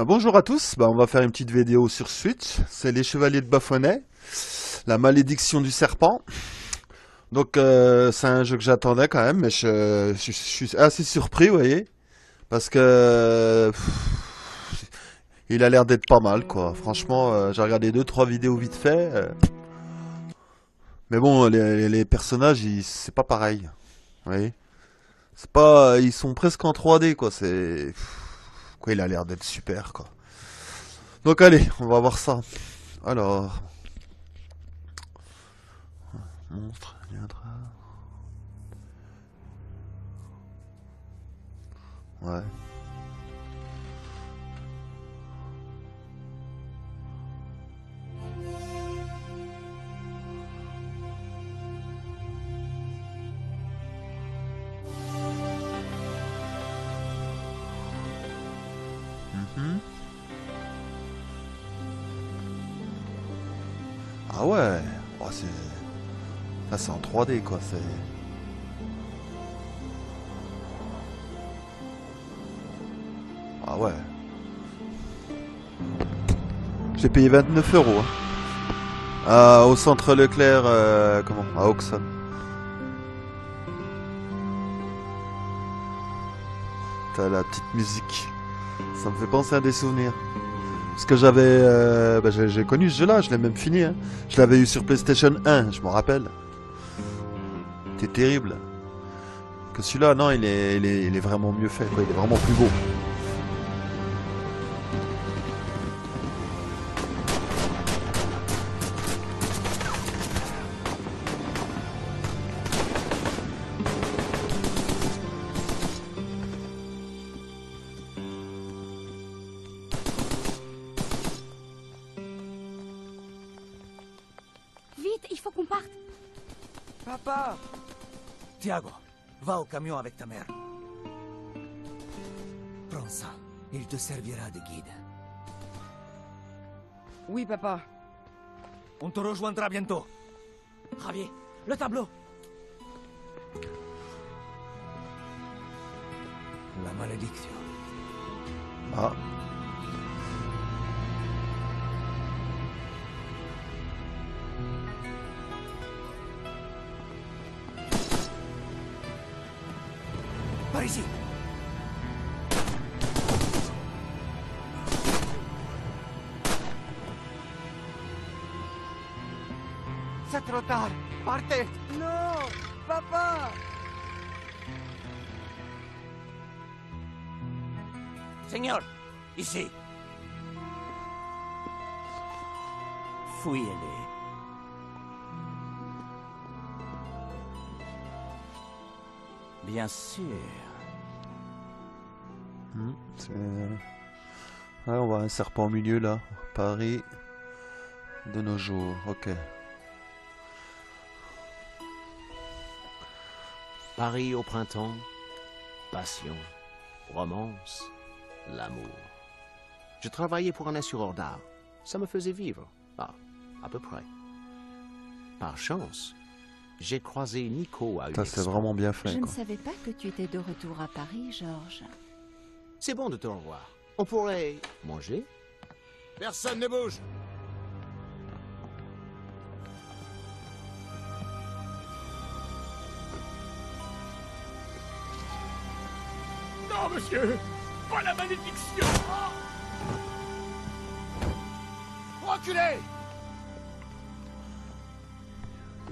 Bonjour à tous, on va faire une petite vidéo sur Switch, c'est les Chevaliers de Baphomet, la malédiction du serpent. Donc c'est un jeu que j'attendais quand même, mais je suis assez surpris, vous voyez, parce que il a l'air d'être pas mal quoi. Franchement, j'ai regardé deux trois vidéos vite fait, mais bon, les personnages, c'est pas pareil, vous voyez. C'est pas, ils sont presque en 3D quoi, c'est quoi, il a l'air d'être super quoi. Donc allez, on va voir ça. Alors, monstre viendra. Ouais. Mhm. Ah ouais. Oh, c'est... Là, c'est en 3D quoi. C'est... Ah ouais. J'ai payé 29 €. Hein. Au centre Leclerc, comment? À Auxonne. T'as la petite musique. Ça me fait penser à des souvenirs. Parce que j'avais... j'ai connu ce jeu-là, je l'ai même fini. Hein. Je l'avais eu sur PlayStation 1, je me rappelle. C'était terrible. Que celui-là, non, il est vraiment mieux fait, quoi. Il est vraiment plus beau. Vite, il faut qu'on parte. Papa! Tiago, va au camion avec ta mère. Prends ça, il te servira de guide. Oui, papa. On te rejoindra bientôt. Javier, le tableau. La malédiction. Ah. Par ici. C'est trop tard. Partez. Non, papa. Seigneur, ici. Fouillez-les. Bien sûr. Ouais, on voit un serpent au milieu là. Paris de nos jours. Ok. Paris au printemps, passion, romance, l'amour. Je travaillais pour un assureur d'art. Ça me faisait vivre. À peu près. Par chance, j'ai croisé Nico à une Ça, c'est expo. vraiment bien fait. Je ne Quoi. savais pas que tu étais de retour à Paris, Georges. C'est bon de te revoir. On pourrait manger? Personne ne bouge. Non, monsieur! Pas la malédiction! Reculez.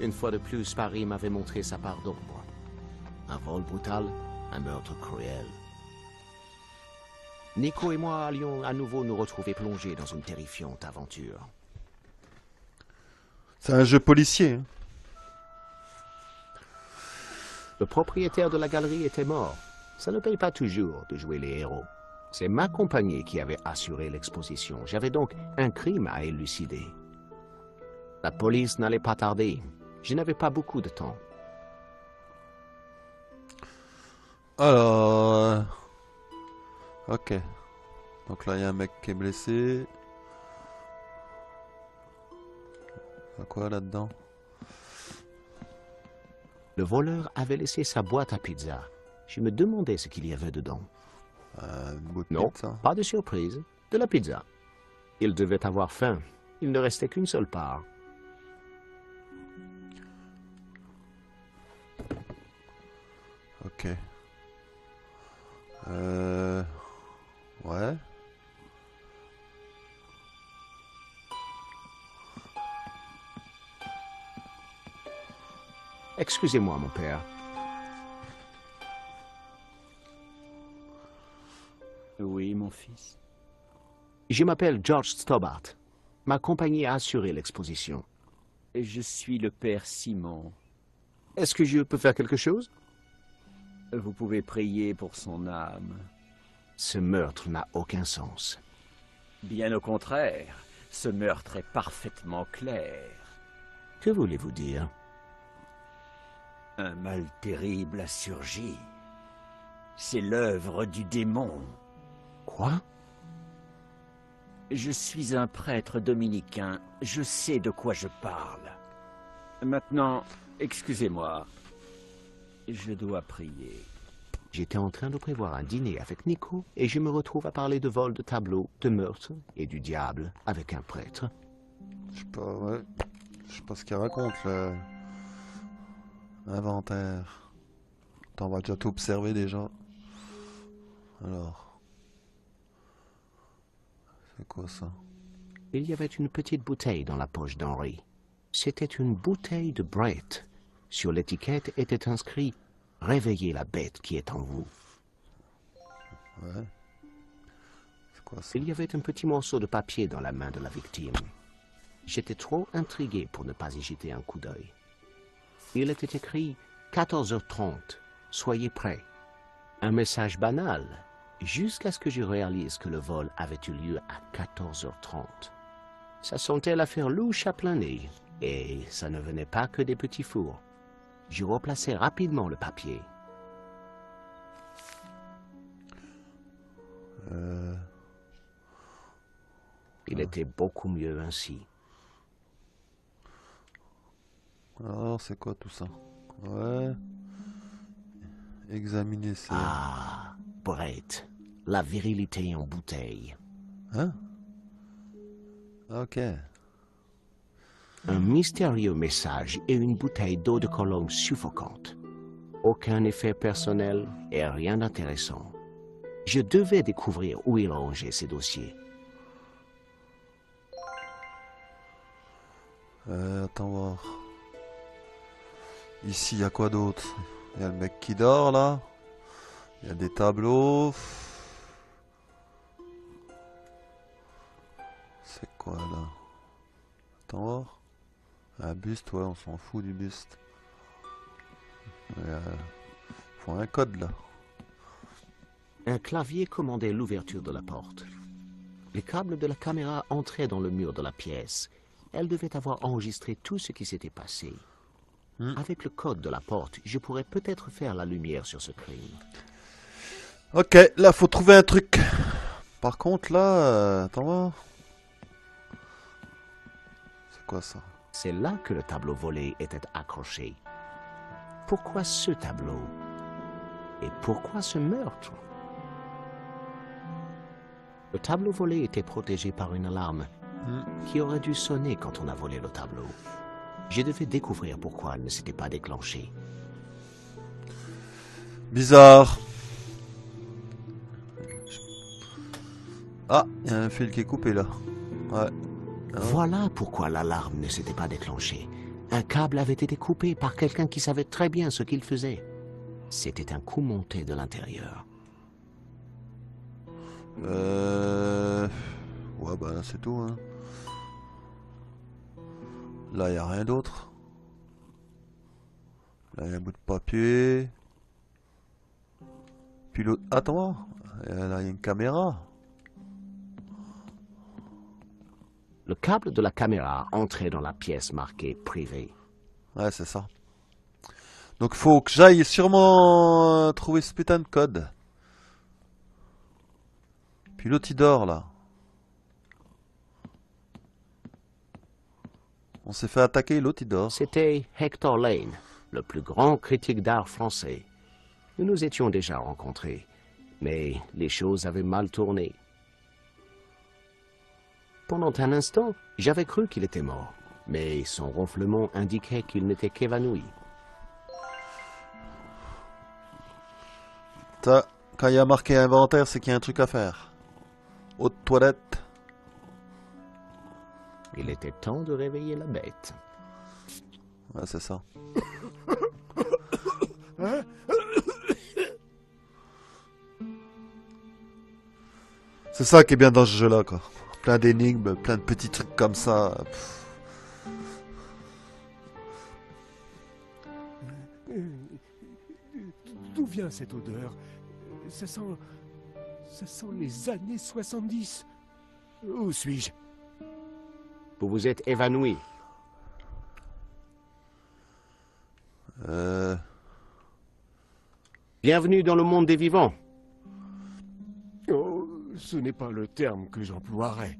Une fois de plus, Paris m'avait montré sa part d'ombre. Un vol brutal, un meurtre cruel. Nico et moi allions à nouveau nous retrouver plongés dans une terrifiante aventure. C'est un jeu policier. Hein. Le propriétaire de la galerie était mort. Ça ne paye pas toujours de jouer les héros. C'est ma compagnie qui avait assuré l'exposition. J'avais donc un crime à élucider. La police n'allait pas tarder. Je n'avais pas beaucoup de temps. Alors... Ok. Donc là, il y a un mec qui est blessé. Il y a quoi là-dedans? Le voleur avait laissé sa boîte à pizza. Je me demandais ce qu'il y avait dedans. Une bout de Non, pizza. pas de surprise. De la pizza. Il devait avoir faim. Il ne restait qu'une seule part. Ok. Ouais. Excusez-moi, mon père. Oui, mon fils. Je m'appelle George Stobart. Ma compagnie a assuré l'exposition. Je suis le père Simon. Est-ce que je peux faire quelque chose? Vous pouvez prier pour son âme. Ce meurtre n'a aucun sens. Bien au contraire, ce meurtre est parfaitement clair. Que voulez-vous dire? Un mal terrible a surgi. C'est l'œuvre du démon. Quoi? Je suis un prêtre dominicain. Je sais de quoi je parle. Maintenant, excusez-moi. Je dois prier. J'étais en train de prévoir un dîner avec Nico et je me retrouve à parler de vol de tableaux, de meurtre et du diable avec un prêtre. Je sais pas, ouais. Je sais pas ce qu'il raconte, là. Inventaire. Attends, on va déjà tout observer déjà. Alors. C'est quoi ça? Il y avait une petite bouteille dans la poche d'Henri. C'était une bouteille de Brett. Sur l'étiquette était inscrit « Réveillez la bête qui est en vous ». Ouais. C'est quoi ça? Il y avait un petit morceau de papier dans la main de la victime. J'étais trop intrigué pour ne pas y jeter un coup d'œil. Il était écrit 14h30, soyez prêts. Un message banal, jusqu'à ce que je réalise que le vol avait eu lieu à 14h30. Ça sentait l'affaire louche à plein nez, et ça ne venait pas que des petits fours. Je replaçais rapidement le papier. Il était beaucoup mieux ainsi. Alors, c'est quoi tout ça? Ouais. Examiner ces... Ah, Brett, la virilité en bouteille. Hein? Ok. Un mystérieux message et une bouteille d'eau de Cologne suffocante. Aucun effet personnel et rien d'intéressant. Je devais découvrir où il rangeait ses dossiers. Attends voir. Ici, il y a quoi d'autre? Il y a le mec qui dort, là. Il y a des tableaux. C'est quoi, là? Attends voir. Un buste, ouais, on s'en fout du buste. Il faut un code, là. Un clavier commandait l'ouverture de la porte. Les câbles de la caméra entraient dans le mur de la pièce. Elle devait avoir enregistré tout ce qui s'était passé. Avec le code de la porte, je pourrais peut-être faire la lumière sur ce crime. Ok, là, faut trouver un truc. Par contre, là, attends voir. C'est quoi ça? C'est là que le tableau volé était accroché. Pourquoi ce tableau? Et pourquoi ce meurtre? Le tableau volé était protégé par une alarme qui aurait dû sonner quand on a volé le tableau. Je devais découvrir pourquoi elle ne s'était pas déclenchée. Bizarre. Ah, il y a un fil qui est coupé là. Ouais. Voilà pourquoi l'alarme ne s'était pas déclenchée. Un câble avait été coupé par quelqu'un qui savait très bien ce qu'il faisait. C'était un coup monté de l'intérieur. Ouais, bah là c'est tout. Hein. Là, il n'y a rien d'autre. Là, il y a un bout de papier. Puis l'autre... Attends, là, il y a une caméra. Le câble de la caméra entrait dans la pièce marquée « Privé ». Ouais, c'est ça. Donc, faut que j'aille sûrement trouver ce putain de code. Puis l'autre, il dort, là. On s'est fait attaquer, l'autre, il dort. C'était Hector Lane, le plus grand critique d'art français. Nous nous étions déjà rencontrés, mais les choses avaient mal tourné. Pendant un instant, j'avais cru qu'il était mort, mais son ronflement indiquait qu'il n'était qu'évanoui. Ça, quand il y a marqué inventaire, c'est qu'il y a un truc à faire. Haute toilette. Il était temps de réveiller la bête. Ouais, c'est ça. C'est ça qui est bien dans ce jeu-là, quoi. Plein d'énigmes, plein de petits trucs comme ça. Pff. D'où vient cette odeur? Ça sent les années 70. Où suis-je? Vous vous êtes évanoui. Bienvenue dans le monde des vivants. Oh, ce n'est pas le terme que j'emploierais.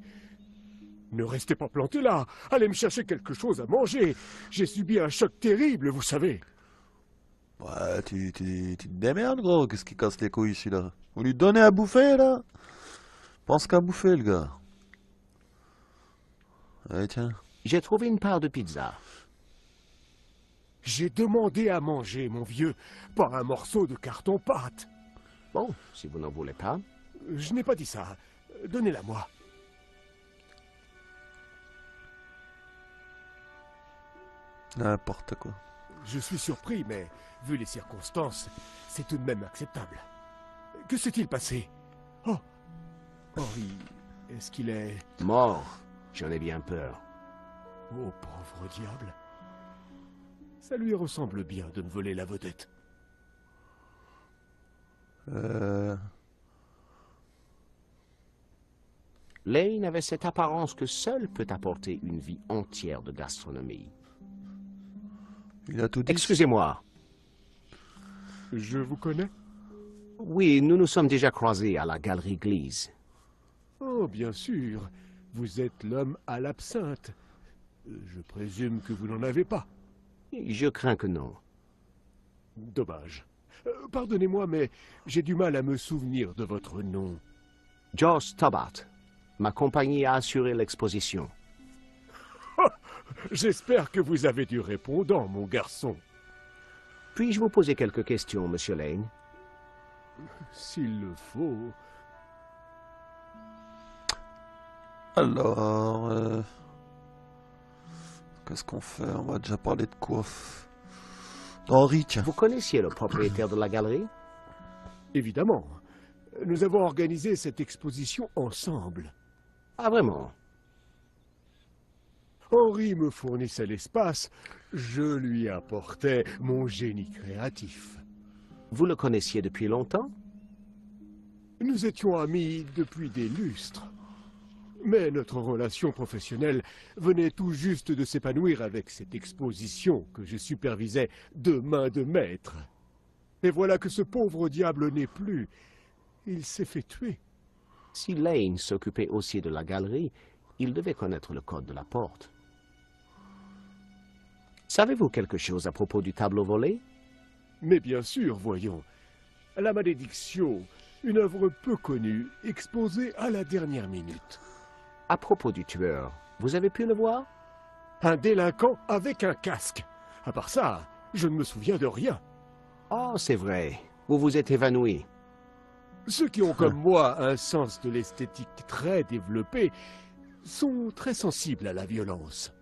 Ne restez pas planté là. Allez me chercher quelque chose à manger. J'ai subi un choc terrible, vous savez. Ouais, tu te démerdes, gros. Qu'est-ce qui casse les couilles ici, là? Vous lui donnez à bouffer, là? Pense qu'à bouffer, le gars. Allez, tiens. J'ai trouvé une part de pizza. J'ai demandé à manger, mon vieux, pas un morceau de carton-pâte. Bon, si vous n'en voulez pas. Je n'ai pas dit ça. Donnez-la moi. N'importe quoi. Je suis surpris, mais vu les circonstances, c'est tout de même acceptable. Que s'est-il passé? Oh, Henri, est-ce qu'il est... Mort. J'en ai bien peur. Oh, pauvre diable. Ça lui ressemble bien de me voler la vedette. Lane avait cette apparence que seul peut apporter une vie entière de gastronomie. Il a tout dit. Excusez-moi. Je vous connais? Oui, nous nous sommes déjà croisés à la galerie Glees. Oh, bien sûr. Vous êtes l'homme à l'absinthe. Je présume que vous n'en avez pas. Je crains que non. Dommage. Pardonnez-moi, mais j'ai du mal à me souvenir de votre nom. Joss Tobat. Ma compagnie a assuré l'exposition. J'espère que vous avez du répondant, mon garçon. Puis-je vous poser quelques questions, Monsieur Lane? S'il le faut... Alors, qu'est-ce qu'on fait? On va déjà parler de quoi? Henri, tiens. Vous connaissiez le propriétaire de la galerie? Évidemment. Nous avons organisé cette exposition ensemble. Ah, vraiment? Henri me fournissait l'espace, je lui apportais mon génie créatif. Vous le connaissiez depuis longtemps? Nous étions amis depuis des lustres. Mais notre relation professionnelle venait tout juste de s'épanouir avec cette exposition que je supervisais de main de maître. Et voilà que ce pauvre diable n'est plus. Il s'est fait tuer. Si Lane s'occupait aussi de la galerie, il devait connaître le code de la porte. Savez-vous quelque chose à propos du tableau volé? Mais bien sûr, voyons. La malédiction, une œuvre peu connue, exposée à la dernière minute. À propos du tueur, vous avez pu le voir? Un délinquant avec un casque. À part ça, je ne me souviens de rien. Oh, c'est vrai. Vous vous êtes évanoui. Ceux qui ont comme moi un sens de l'esthétique très développé sont très sensibles à la violence.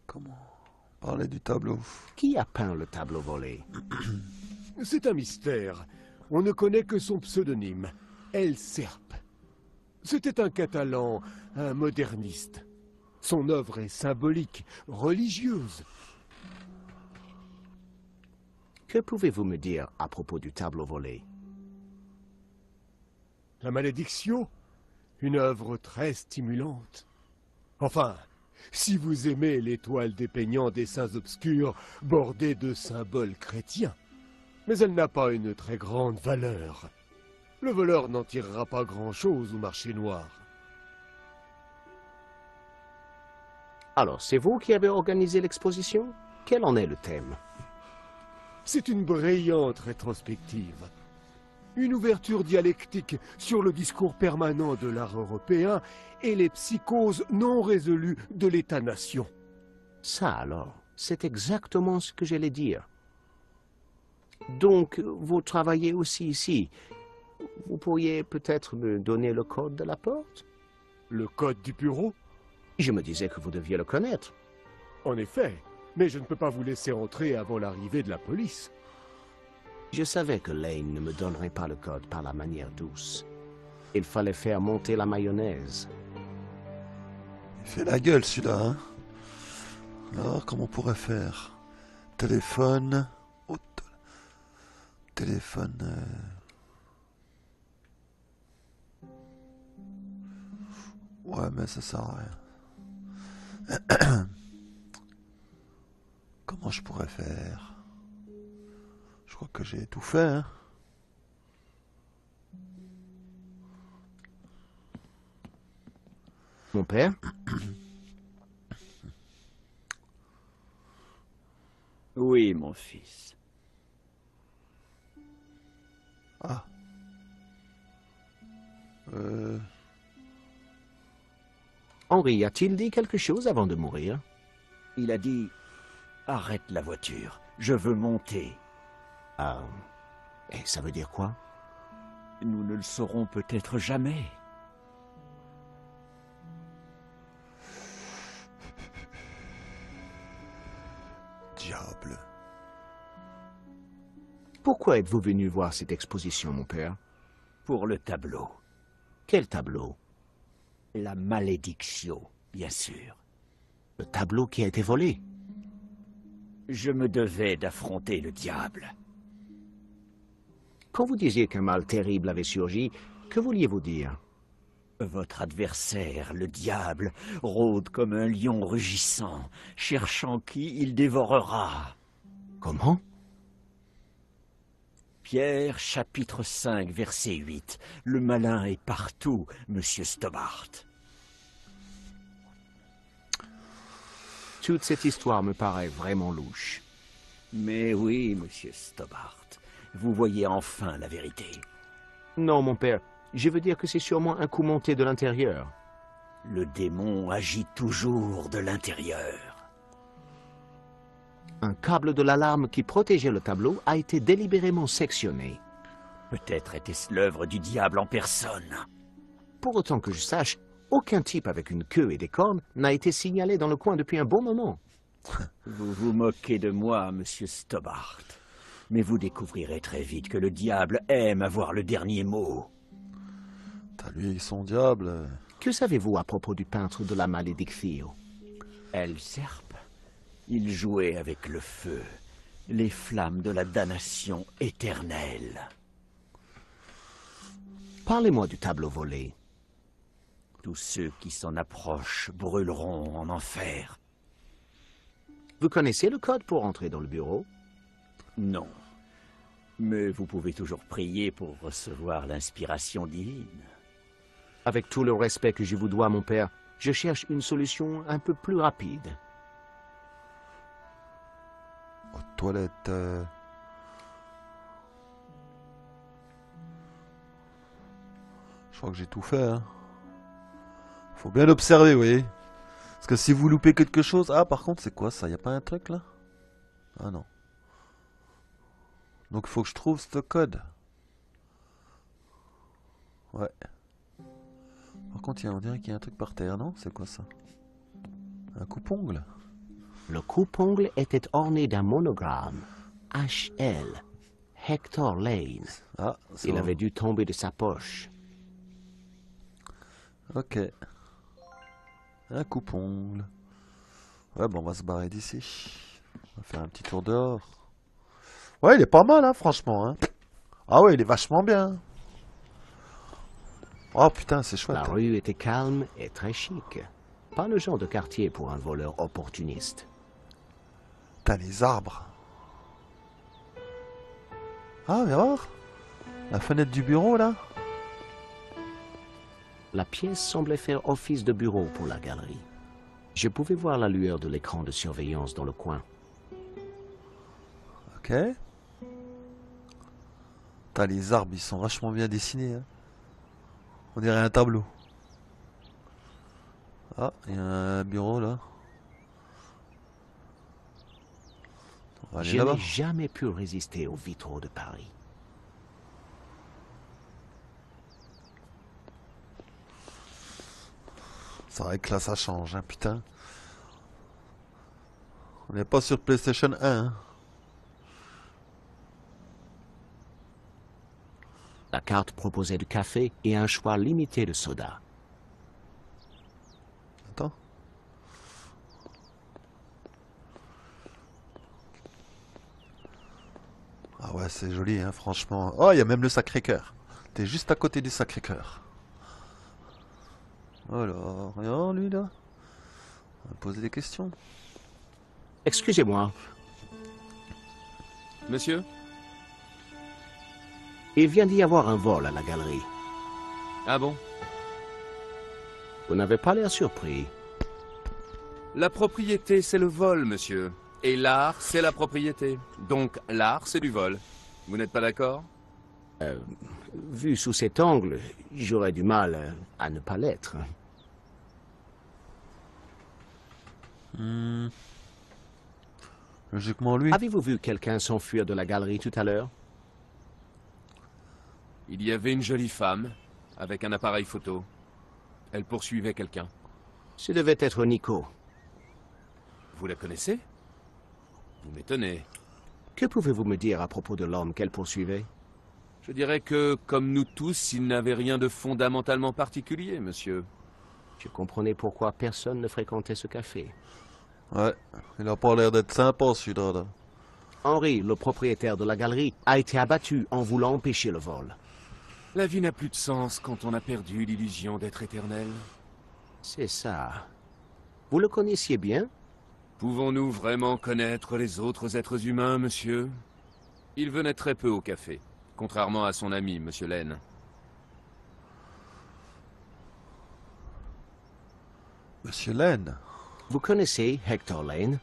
Comment parler du tableau? Qui a peint le tableau volé? C'est un mystère. On ne connaît que son pseudonyme, El Serp. C'était un Catalan, un moderniste. Son œuvre est symbolique, religieuse. Que pouvez-vous me dire à propos du tableau volé? La malédiction, une œuvre très stimulante. Enfin, si vous aimez l'étoile dépeignant des saints obscurs bordée de symboles chrétiens. Mais elle n'a pas une très grande valeur. Le voleur n'en tirera pas grand-chose au marché noir. Alors, c'est vous qui avez organisé l'exposition? Quel en est le thème? C'est une brillante rétrospective. Une ouverture dialectique sur le discours permanent de l'art européen et les psychoses non résolues de l'État-nation. Ça alors, c'est exactement ce que j'allais dire. Donc, vous travaillez aussi ici. Vous pourriez peut-être me donner le code de la porte? Le code du bureau? Je me disais que vous deviez le connaître. En effet, mais je ne peux pas vous laisser entrer avant l'arrivée de la police. Je savais que Lane ne me donnerait pas le code par la manière douce. Il fallait faire monter la mayonnaise. Il fait la gueule celui-là, hein. Alors, comment on pourrait faire? Téléphone... Oh, téléphone... Ouais, mais ça sert à rien. Comment je pourrais faire? Je crois que j'ai tout fait, hein. Mon père? Oui, mon fils. Ah. Henri a-t-il dit quelque chose avant de mourir? Il a dit « Arrête la voiture, je veux monter. Ah. Et ça veut dire quoi? » Nous ne le saurons peut-être jamais. Diable. Pourquoi êtes-vous venu voir cette exposition, mon père? Pour le tableau. Quel tableau? La malédiction, bien sûr. Le tableau qui a été volé. Je me devais d'affronter le diable. Quand vous disiez qu'un mal terrible avait surgi, que vouliez-vous dire? Votre adversaire, le diable, rôde comme un lion rugissant, cherchant qui il dévorera. Comment? Pierre, chapitre 5, verset 8. Le malin est partout, monsieur Stobart. Toute cette histoire me paraît vraiment louche. Mais oui, monsieur Stobart, vous voyez enfin la vérité. Non, mon père, je veux dire que c'est sûrement un coup monté de l'intérieur. Le démon agit toujours de l'intérieur. Un câble de l'alarme qui protégeait le tableau a été délibérément sectionné. Peut-être était-ce l'œuvre du diable en personne. Pour autant que je sache, aucun type avec une queue et des cornes n'a été signalé dans le coin depuis un bon moment. Vous vous moquez de moi, monsieur Stobart. Mais vous découvrirez très vite que le diable aime avoir le dernier mot. T'as lui son diable. Que savez-vous à propos du peintre de la Malédiction? El Serpe. Il jouait avec le feu, les flammes de la damnation éternelle. Parlez-moi du tableau volé. Tous ceux qui s'en approchent brûleront en enfer. Vous connaissez le code pour entrer dans le bureau? Non. Mais vous pouvez toujours prier pour recevoir l'inspiration divine. Avec tout le respect que je vous dois, mon père, je cherche une solution un peu plus rapide. Aux toilettes. Je crois que j'ai tout fait, hein. Faut bien observer, vous voyez. Parce que si vous loupez quelque chose... Ah, par contre, c'est quoi ça? Y a pas un truc, là? Ah, non. Donc, il faut que je trouve ce code. Ouais. Par contre, on dirait qu'il y a un truc par terre, non? C'est quoi ça? Un coupe-ongle? Le coupe-ongle était orné d'un monogramme. HL. Hector Lane. Ah, c'est Il bon. avait dû tomber de sa poche. Ok. Un coupe-ongle. Ouais, bon, on va se barrer d'ici. On va faire un petit tour dehors. Ouais, il est pas mal, hein, franchement. Hein. Ah ouais, il est vachement bien. Oh putain, c'est chouette. La rue était calme et très chic. Pas le genre de quartier pour un voleur opportuniste. T'as les arbres. Ah, viens voir. La fenêtre du bureau, là. La pièce semblait faire office de bureau pour la galerie. Je pouvais voir la lueur de l'écran de surveillance dans le coin. Ok. Putain, les arbres, ils sont vachement bien dessinés. Hein. On dirait un tableau. Ah, il y a un bureau là. On va aller Je là-bas. n'ai jamais pu résister aux vitraux de Paris. C'est vrai que là, ça change, hein, putain. On n'est pas sur PlayStation 1. Hein. La carte proposait du café et un choix limité de soda. Attends. Ah ouais, c'est joli, hein, franchement. Oh, il y a même le Sacré-Cœur. T'es juste à côté du Sacré-Cœur. Alors, regarde lui là. On va poser des questions. Excusez-moi, Monsieur? il vient d'y avoir un vol à la galerie. Ah bon? Vous n'avez pas l'air surpris. La propriété, c'est le vol, monsieur. Et l'art, c'est la propriété. Donc, l'art, c'est du vol. Vous n'êtes pas d'accord? Vu sous cet angle, j'aurais du mal à ne pas l'être. Logiquement, lui. Avez-vous vu quelqu'un s'enfuir de la galerie tout à l'heure? Il y avait une jolie femme, avec un appareil photo. Elle poursuivait quelqu'un. Ce devait être Nico. Vous la connaissez? Vous m'étonnez. Que pouvez-vous me dire à propos de l'homme qu'elle poursuivait? Je dirais que, comme nous tous, il n'avait rien de fondamentalement particulier, monsieur. Je comprenais pourquoi personne ne fréquentait ce café. Ouais, il a pas l'air d'être sympa celui-là. Là. Henri, le propriétaire de la galerie, a été abattu en voulant empêcher le vol. La vie n'a plus de sens quand on a perdu l'illusion d'être éternel. C'est ça. Vous le connaissiez bien? Pouvons-nous vraiment connaître les autres êtres humains, monsieur? Il venait très peu au café, contrairement à son ami, monsieur Lane. Monsieur Lane. Vous connaissez Hector Lane?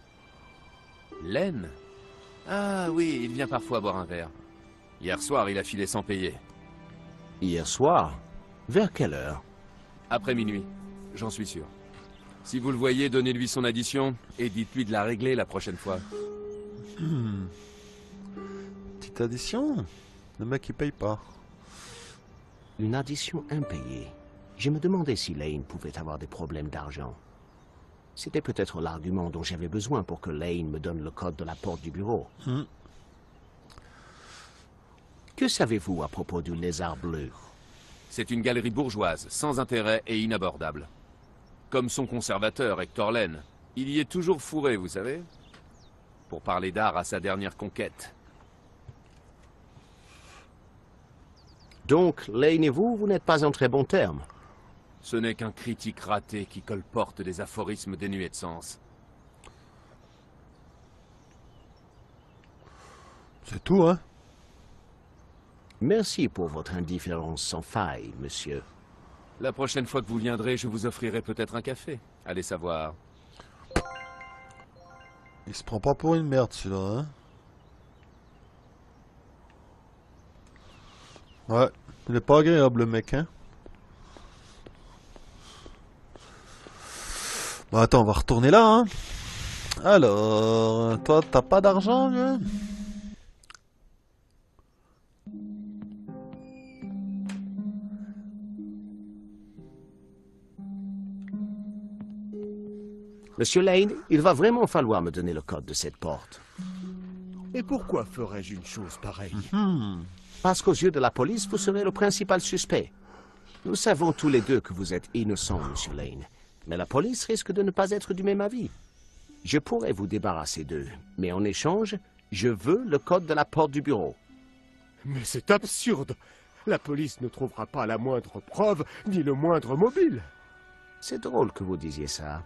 Lane? Ah oui, il vient parfois boire un verre. Hier soir, il a filé sans payer. Hier soir? Vers quelle heure? Après minuit, j'en suis sûr. Si vous le voyez, donnez-lui son addition et dites-lui de la régler la prochaine fois. Petite addition. Le mec il paye pas. Une addition impayée. Je me demandais si Lane pouvait avoir des problèmes d'argent. C'était peut-être l'argument dont j'avais besoin pour que Lane me donne le code de la porte du bureau. Que savez-vous à propos du Lézard Bleu? C'est une galerie bourgeoise, sans intérêt et inabordable. Comme son conservateur, Hector Lane. Il y est toujours fourré, vous savez. Pour parler d'art à sa dernière conquête. Donc, Lane et vous n'êtes pas en très bons termes. Ce n'est qu'un critique raté qui colporte des aphorismes dénués de sens. C'est tout, hein? Merci pour votre indifférence sans faille, monsieur. La prochaine fois que vous viendrez, je vous offrirai peut-être un café. Allez savoir. Il se prend pas pour une merde celui-là, hein? Ouais, il est pas agréable le mec, hein? Bon, attends, on va retourner là, hein? Alors, toi, t'as pas d'argent, vieux? Monsieur Lane, il va vraiment falloir me donner le code de cette porte. Et pourquoi ferais-je une chose pareille? Parce qu'aux yeux de la police, vous serez le principal suspect. Nous savons tous les deux que vous êtes innocent, monsieur Lane. Mais la police risque de ne pas être du même avis. Je pourrais vous débarrasser d'eux, mais en échange, je veux le code de la porte du bureau. Mais c'est absurde! La police ne trouvera pas la moindre preuve, ni le moindre mobile. C'est drôle que vous disiez ça.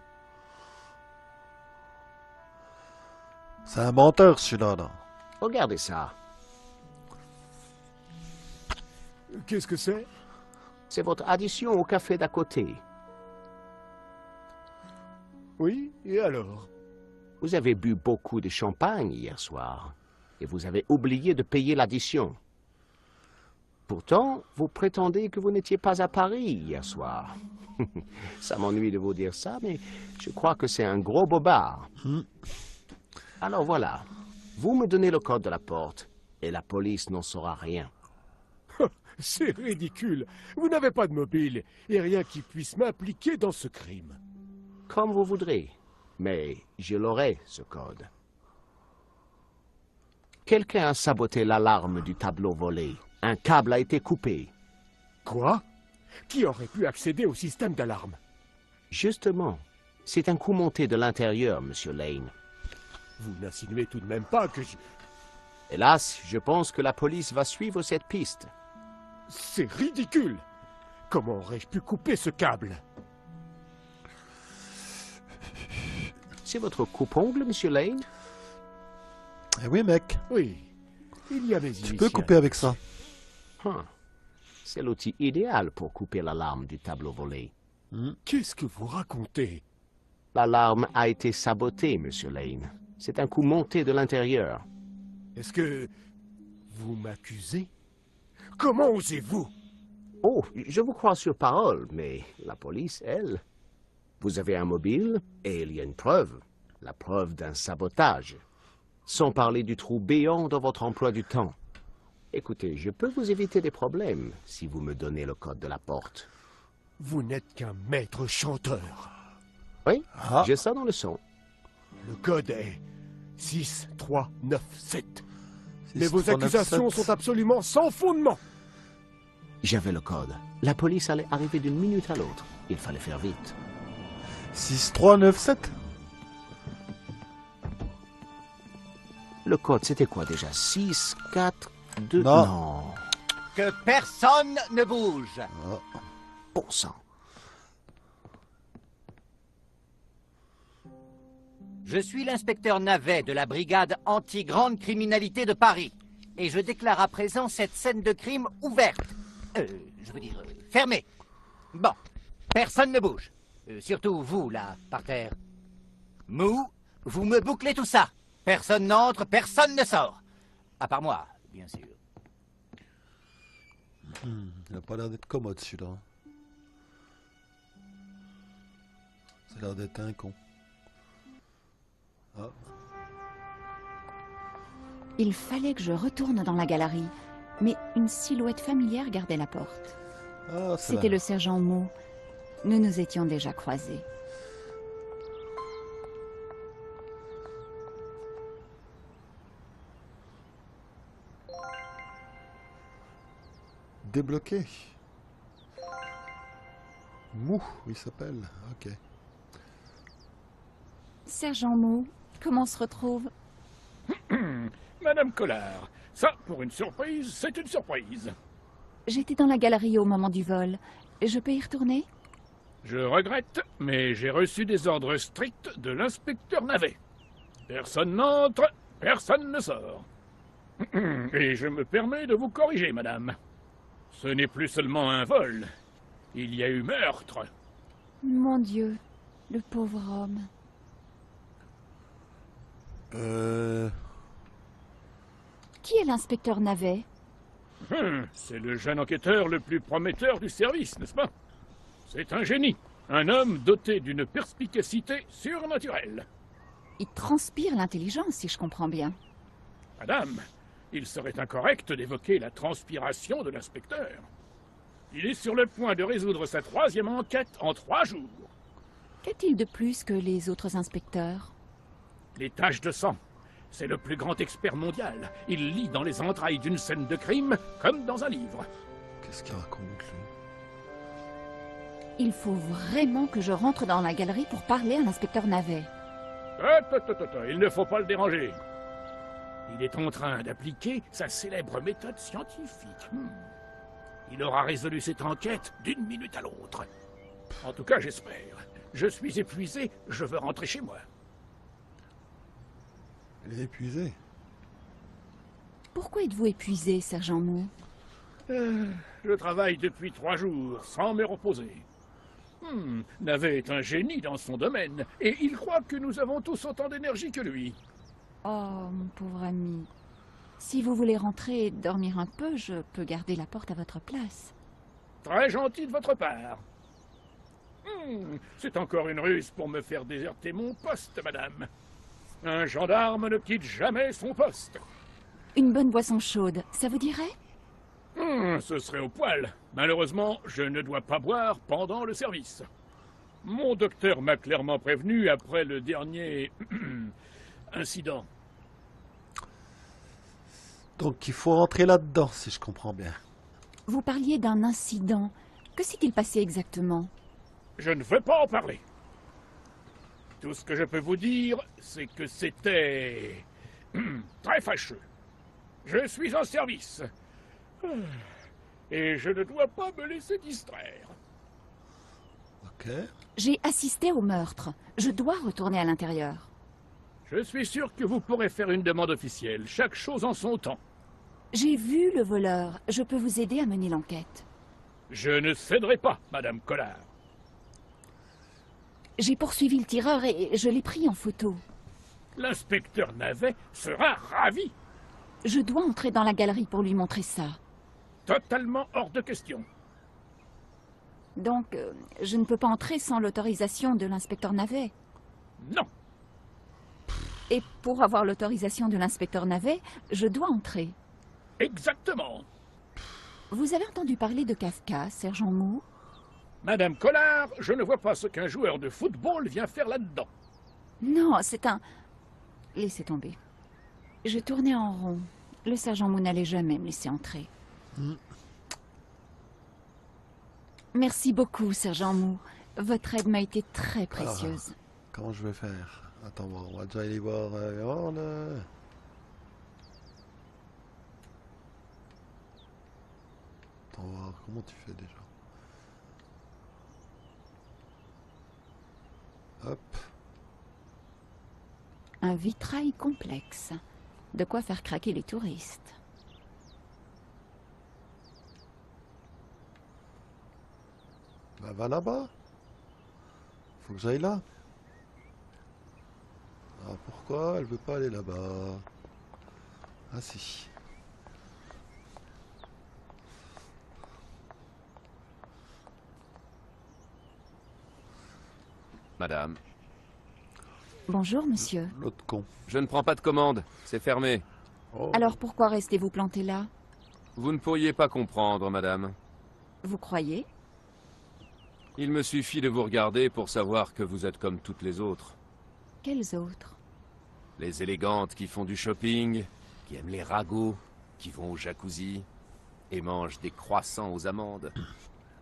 C'est un menteur celui-là, là. Regardez ça. Qu'est-ce que c'est? C'est votre addition au café d'à côté. Oui, et alors? Vous avez bu beaucoup de champagne hier soir. Et vous avez oublié de payer l'addition. Pourtant, vous prétendez que vous n'étiez pas à Paris hier soir. Ça m'ennuie de vous dire ça, mais je crois que c'est un gros bobard. Alors voilà, vous me donnez le code de la porte, et la police n'en saura rien. C'est ridicule. Vous n'avez pas de mobile, et rien qui puisse m'impliquer dans ce crime. Comme vous voudrez, mais je l'aurai, ce code. Quelqu'un a saboté l'alarme du tableau volé. Un câble a été coupé. Quoi? Qui aurait pu accéder au système d'alarme? Justement, c'est un coup monté de l'intérieur, Monsieur Lane. Vous n'insinuez tout de même pas que je... Hélas, je pense que la police va suivre cette piste. C'est ridicule. Comment aurais-je pu couper ce câble? C'est votre coupe-ongle, Monsieur Lane? Eh oui, mec. Oui, il y a mes Tu initiales. peux couper avec ça. C'est l'outil idéal pour couper l'alarme du tableau volé. Qu'est-ce que vous racontez? L'alarme a été sabotée, Monsieur Lane. C'est un coup monté de l'intérieur. Est-ce que vous m'accusez? Comment osez-vous? Oh, je vous crois sur parole, mais la police, elle... Vous avez un mobile, et il y a une preuve. La preuve d'un sabotage. Sans parler du trou béant dans votre emploi du temps. Écoutez, je peux vous éviter des problèmes si vous me donnez le code de la porte. Vous n'êtes qu'un maître chanteur. Oui, Ah. j'ai ça dans le son. Le code est 6397. Mais 6, vos 3, 9, accusations 7. sont absolument sans fondement. J'avais le code. La police allait arriver d'une minute à l'autre. Il fallait faire vite. 6, 3, 9, 7. Le code, c'était quoi déjà? 6, 4, 2... Non. Non. Que personne ne bouge. Bon sang. Je suis l'inspecteur Navet de la brigade anti-grande criminalité de Paris. Et je déclare à présent cette scène de crime ouverte. Je veux dire, fermée. Bon, personne ne bouge. Surtout vous, là, par terre. Mou, vous me bouclez tout ça. Personne n'entre, personne ne sort. À part moi, bien sûr. Il a pas l'air d'être commode, celui-là. Ça a l'air d'être un con. Ah. Il fallait que je retourne dans la galerie, mais une silhouette familière gardait la porte. Ah, c'est C'était là. le sergent Mo. Nous nous étions déjà croisés. Débloqué. Mou, il s'appelle. Ok. Sergent Mo, comment on se retrouve? Madame Collard, ça, pour une surprise, c'est une surprise. J'étais dans la galerie au moment du vol. Je peux y retourner? Je regrette, mais j'ai reçu des ordres stricts de l'inspecteur Navet. Personne n'entre, personne ne sort. Et je me permets de vous corriger, madame. Ce n'est plus seulement un vol. Il y a eu meurtre. Mon Dieu, le pauvre homme. Qui est l'inspecteur Navet? C'est le jeune enquêteur le plus prometteur du service, n'est-ce pas? C'est un génie, un homme doté d'une perspicacité surnaturelle. Il transpire l'intelligence, si je comprends bien. Madame, il serait incorrect d'évoquer la transpiration de l'inspecteur. Il est sur le point de résoudre sa 3e enquête en 3 jours. Qu'a-t-il de plus que les autres inspecteurs? Les taches de sang. C'est le plus grand expert mondial. Il lit dans les entrailles d'une scène de crime comme dans un livre. Qu'est-ce qu'il raconte, lui? Il faut vraiment que je rentre dans la galerie pour parler à l'inspecteur Navet. Il ne faut pas le déranger. Il est en train d'appliquer sa célèbre méthode scientifique. Il aura résolu cette enquête d'une minute à l'autre. En tout cas, j'espère. Je suis épuisé, je veux rentrer chez moi. Il est épuisé. Pourquoi êtes-vous épuisé, sergent Mo? Je travaille depuis 3 jours, sans me reposer. Navet est un génie dans son domaine, et il croit que nous avons tous autant d'énergie que lui. Oh, mon pauvre ami. Si vous voulez rentrer et dormir un peu, je peux garder la porte à votre place. Très gentil de votre part. C'est encore une ruse pour me faire déserter mon poste, madame. Un gendarme ne quitte jamais son poste. Une bonne boisson chaude, ça vous dirait? Ce serait au poil. Malheureusement, je ne dois pas boire pendant le service. Mon docteur m'a clairement prévenu après le dernier incident. Donc il faut rentrer là-dedans, si je comprends bien. Vous parliez d'un incident. Que s'est-il passé exactement? Je ne veux pas en parler. Tout ce que je peux vous dire, c'est que c'était très fâcheux. Je suis en service. Et je ne dois pas me laisser distraire. Ok. J'ai assisté au meurtre. Je dois retourner à l'intérieur. Je suis sûr que vous pourrez faire une demande officielle, chaque chose en son temps. J'ai vu le voleur. Je peux vous aider à mener l'enquête. Je ne céderai pas, Madame Collard. J'ai poursuivi le tireur et je l'ai pris en photo. L'inspecteur Navet sera ravi. Je dois entrer dans la galerie pour lui montrer ça. Totalement hors de question. Donc, je ne peux pas entrer sans l'autorisation de l'inspecteur Navet. Non. Et pour avoir l'autorisation de l'inspecteur Navet, je dois entrer. Exactement. Vous avez entendu parler de Kafka, sergent Moore? Madame Collard, je ne vois pas ce qu'un joueur de football vient faire là-dedans. Non, c'est un... Laissez tomber. Je tournais en rond. Le sergent Moore n'allait jamais me laisser entrer. Merci beaucoup, sergent Moore. Votre aide m'a été très précieuse. Comment je vais faire? Attends, on va déjà aller voir... oh, là. Attends, voir comment tu fais déjà. Hop. Un vitrail complexe. De quoi faire craquer les touristes. Bah, va là-bas. Faut que j'aille là. Ah, pourquoi elle veut pas aller là-bas? Ah si. Madame, Bonjour, monsieur. L'autre con. je ne prends pas de commande, c'est fermé. Oh. Alors pourquoi restez-vous planté là? Vous ne pourriez pas comprendre, madame. Vous croyez? Il me suffit de vous regarder pour savoir que vous êtes comme toutes les autres. Quels autres? Les élégantes qui font du shopping, qui aiment les ragots, qui vont au jacuzzi, et mangent des croissants aux amandes.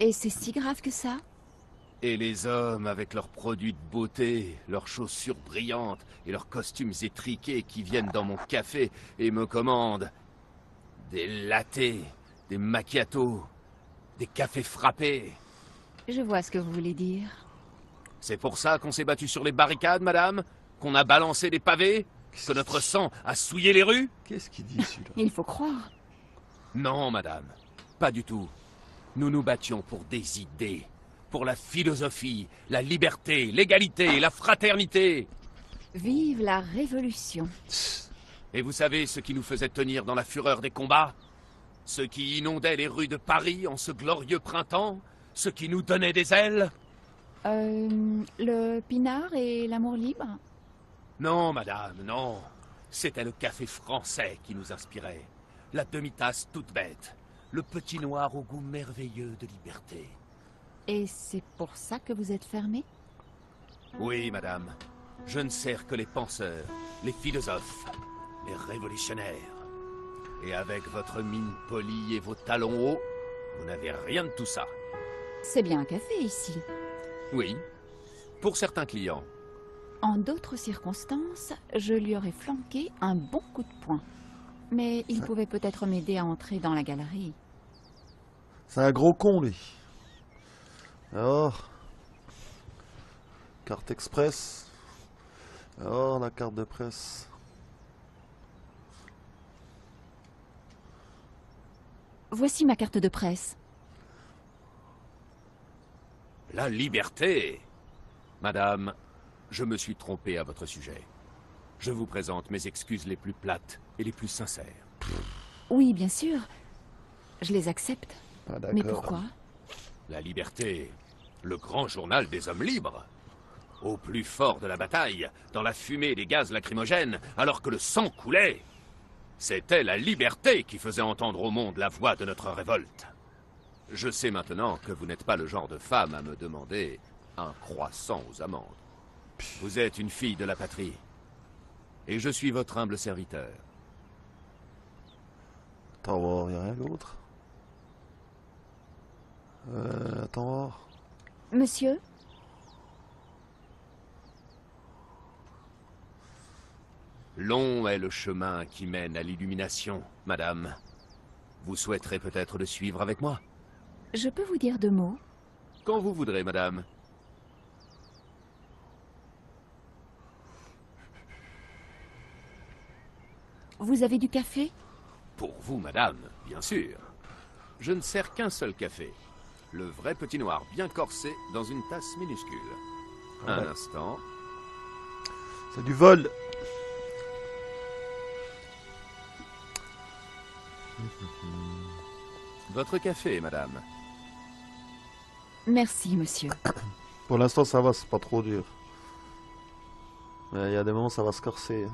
Et c'est si grave que ça? Et les hommes avec leurs produits de beauté, leurs chaussures brillantes et leurs costumes étriqués qui viennent dans mon café et me commandent des lattés, des macchiatos, des cafés frappés. Je vois ce que vous voulez dire. C'est pour ça qu'on s'est battu sur les barricades, madame? Qu'on a balancé des pavés? Que notre sang a souillé les rues? Qu'est-ce qu'il dit celui-là? Il faut croire. Non, madame. Pas du tout. Nous nous battions pour des idées. Pour la philosophie, la liberté, l'égalité, la fraternité. Vive la Révolution. Et vous savez ce qui nous faisait tenir dans la fureur des combats? Ce qui inondait les rues de Paris en ce glorieux printemps? Ce qui nous donnait des ailes? Le pinard et l'amour libre? Non, madame, non. C'était le café français qui nous inspirait. La demi-tasse toute bête. Le petit noir au goût merveilleux de liberté. Et c'est pour ça que vous êtes fermé? Oui, madame. Je ne sers que les penseurs, les philosophes, les révolutionnaires. Et avec votre mine polie et vos talons hauts, vous n'avez rien de tout ça. C'est bien un café ici. Oui, pour certains clients. En d'autres circonstances, je lui aurais flanqué un bon coup de poing. Mais il pouvait peut-être m'aider à entrer dans la galerie. C'est un gros con, lui. Alors, carte express. Alors, la carte de presse. Voici ma carte de presse. La liberté. Madame, je me suis trompé à votre sujet. Je vous présente mes excuses les plus plates et les plus sincères. Oui, bien sûr. Je les accepte. Ah, Mais d'accord. pourquoi? La liberté, le grand journal des hommes libres. Au plus fort de la bataille, dans la fumée des gaz lacrymogènes, alors que le sang coulait, c'était la liberté qui faisait entendre au monde la voix de notre révolte. Je sais maintenant que vous n'êtes pas le genre de femme à me demander un croissant aux amandes. Vous êtes une fille de la patrie. Et je suis votre humble serviteur. Attends, voir, y a rien d'autre. Attends, voir. Monsieur? Long est le chemin qui mène à l'illumination, madame. Vous souhaiterez peut-être le suivre avec moi? Je peux vous dire 2 mots? Quand vous voudrez, madame. Vous avez du café? Pour vous, madame, bien sûr. Je ne sers qu'un seul café. Le vrai petit noir bien corsé dans une tasse minuscule. Un instant. C'est du vol. Votre café, madame. Merci, monsieur. Pour l'instant, ça va, c'est pas trop dur. Mais il y a des moments, ça va se corser.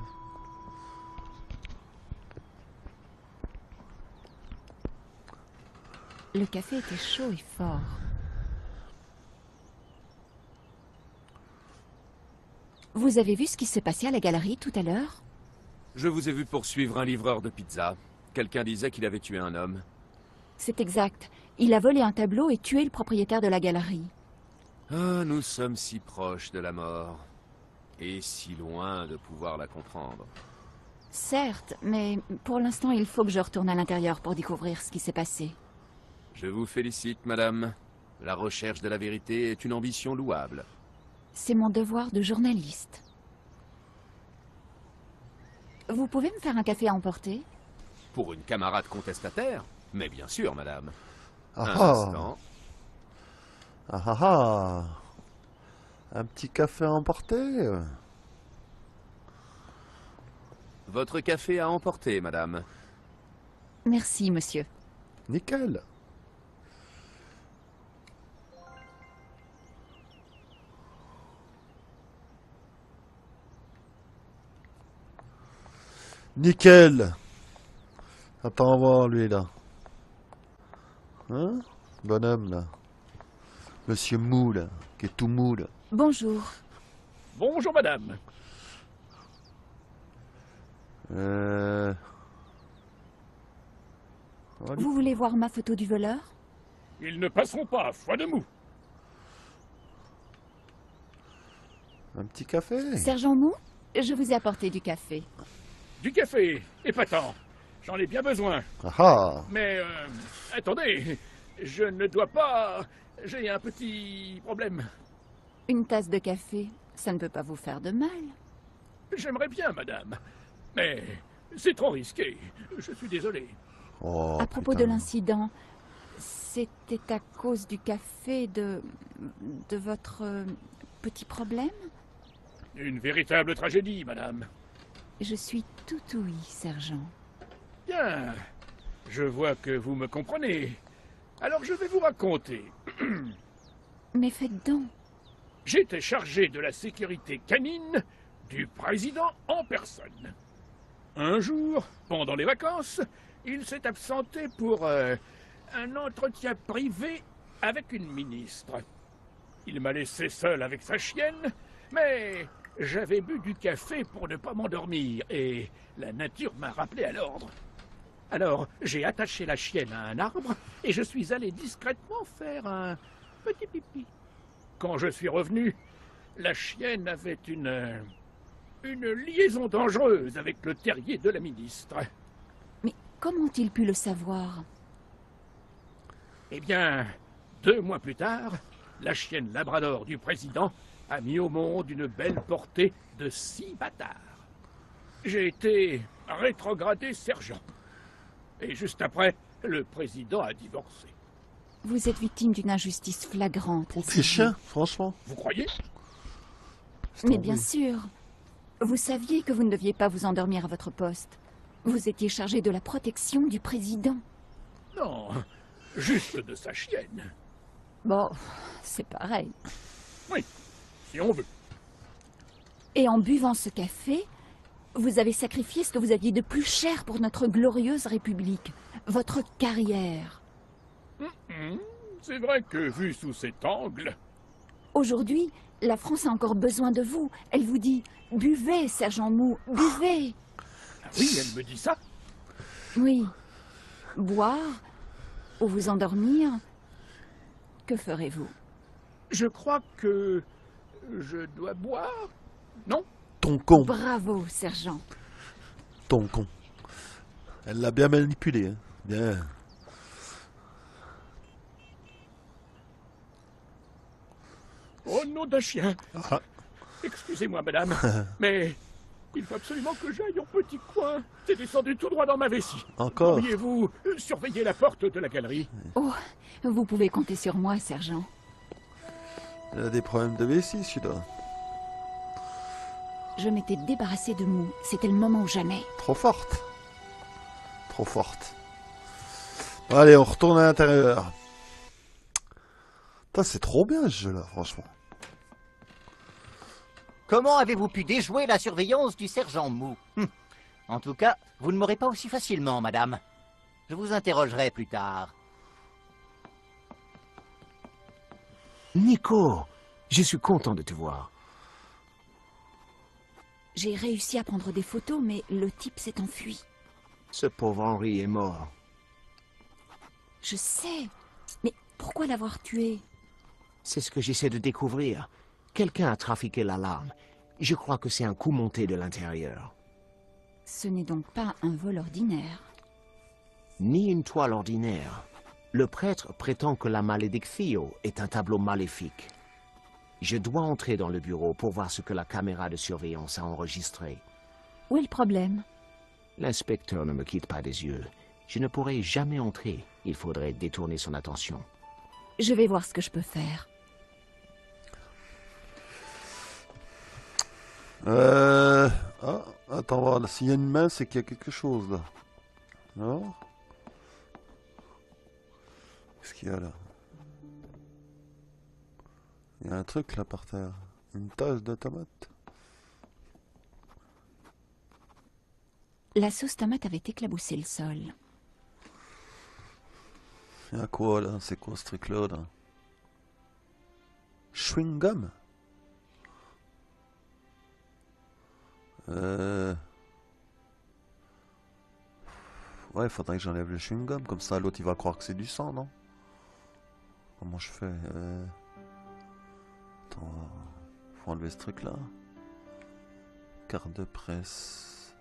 Le café était chaud et fort. Vous avez vu ce qui s'est passé à la galerie tout à l'heure? Je vous ai vu poursuivre un livreur de pizza. Quelqu'un disait qu'il avait tué un homme. C'est exact. Il a volé un tableau et tué le propriétaire de la galerie. Ah, nous sommes si proches de la mort. Et si loin de pouvoir la comprendre. Certes, mais pour l'instant, il faut que je retourne à l'intérieur pour découvrir ce qui s'est passé. Je vous félicite, madame. La recherche de la vérité est une ambition louable. C'est mon devoir de journaliste. Vous pouvez me faire un café à emporter? Pour une camarade contestataire? Mais bien sûr, madame. Ah Un ah. instant. Ah ah ah. Un petit café à emporter. Votre café à emporter, madame. Merci, monsieur. Nickel. Nickel. Attends voir lui là. Hein? Bonhomme là. Monsieur Mou là, qui est tout mou là. Bonjour. Bonjour, madame. Vous voulez voir ma photo du voleur? Ils ne passeront pas, foi de mou. Un petit café. Sergent Mou, je vous ai apporté du café. Du café, épatant. J'en ai bien besoin. Ah ah. Mais, attendez, je ne dois pas... J'ai un petit problème. Une tasse de café, ça ne peut pas vous faire de mal. J'aimerais bien, madame. Mais c'est trop risqué. Je suis désolé. Oh, À propos putain. de l'incident, c'était à cause du café de votre petit problème? Une véritable tragédie, madame. Je suis tout ouïe, sergent. Bien. Je vois que vous me comprenez. Alors je vais vous raconter. Mais faites donc. J'étais chargé de la sécurité canine du président en personne. Un jour, pendant les vacances, il s'est absenté pour un entretien privé avec une ministre. Il m'a laissé seul avec sa chienne, mais j'avais bu du café pour ne pas m'endormir et la nature m'a rappelé à l'ordre. Alors, j'ai attaché la chienne à un arbre et je suis allé discrètement faire un petit pipi. Quand je suis revenu, la chienne avait une liaison dangereuse avec le terrier de la ministre. Mais comment ont-ils pu le savoir? Eh bien, 2 mois plus tard, la chienne labrador du président a mis au monde une belle portée de 6 bâtards. J'ai été rétrogradé sergent. Et juste après, le président a divorcé. Vous êtes victime d'une injustice flagrante. C'est chien, franchement. Vous croyez? Mais bien sûr. Vous saviez que vous ne deviez pas vous endormir à votre poste. Vous étiez chargé de la protection du président. Non, juste de sa chienne. Bon, c'est pareil. Oui, si on veut. Et en buvant ce café, vous avez sacrifié ce que vous aviez de plus cher pour notre glorieuse République. Votre carrière. C'est vrai que, vu sous cet angle... Aujourd'hui, la France a encore besoin de vous. Elle vous dit « Buvez, sergent Mou, buvez !» Ah oui, elle me dit ça. Oui. Boire ou vous endormir, que ferez-vous? Je crois que... je dois boire, non? Ton con, Bravo, sergent. ton con. Elle l'a bien manipulé, hein. Bien. Oh, nom d'un chien. Ah. Excusez-moi, madame, mais il faut absolument que j'aille au petit coin. C'est descendu tout droit dans ma vessie. Encore. Pourriez-vous surveiller la porte de la galerie? Oh, vous pouvez compter sur moi, sergent. Elle a des problèmes de vessie, celui-là. Je m'étais débarrassée de Mou. C'était le moment ou jamais. Trop forte. Trop forte. Allez, on retourne à l'intérieur. Putain, c'est trop bien ce jeu-là, franchement. Comment avez-vous pu déjouer la surveillance du sergent Mou? En tout cas, vous ne m'aurez pas aussi facilement, madame. Je vous interrogerai plus tard. Nico, je suis content de te voir. J'ai réussi à prendre des photos, mais le type s'est enfui. Ce pauvre Henri est mort. Je sais. Mais pourquoi l'avoir tué? C'est ce que j'essaie de découvrir. Quelqu'un a trafiqué l'alarme. Je crois que c'est un coup monté de l'intérieur. Ce n'est donc pas un vol ordinaire. Ni une toile ordinaire. Le prêtre prétend que la Maledictio est un tableau maléfique. Je dois entrer dans le bureau pour voir ce que la caméra de surveillance a enregistré. Où est le problème? L'inspecteur ne me quitte pas des yeux. Je ne pourrai jamais entrer. Il faudrait détourner son attention. Je vais voir ce que je peux faire. Ah, attends, voir. S'il y a une main, c'est qu'il y a quelque chose, là. Non? Qu'est-ce qu'il y a, là? Il y a un truc, là, par terre. Une tache de tomate. La sauce tomate avait éclaboussé le sol. Il y a quoi, là? C'est quoi, ce truc-là, là? Chewing gum? Ouais, faudrait que j'enlève le chewing gum, comme ça l'autre il va croire que c'est du sang, non? Comment je fais? Attends, faut enlever ce truc là. Carte de presse.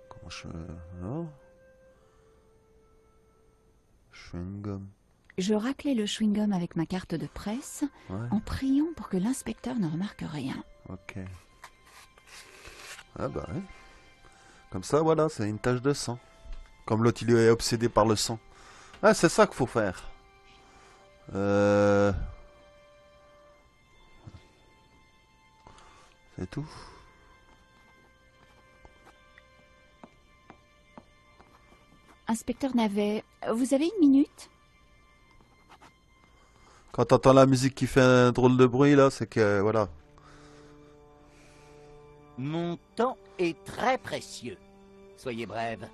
Comment je... Non? Chewing gum. Je raclais le chewing-gum avec ma carte de presse, Ouais, en priant pour que l'inspecteur ne remarque rien. ok. Ah bah ouais. Comme ça, voilà, c'est une tache de sang. Comme l'autre, il est obsédé par le sang. Ah, c'est ça qu'il faut faire. C'est tout. Inspecteur Navet, vous avez une minute? Quand t'entends la musique qui fait un drôle de bruit, là, c'est que, voilà. Mon temps est très précieux. Soyez brève.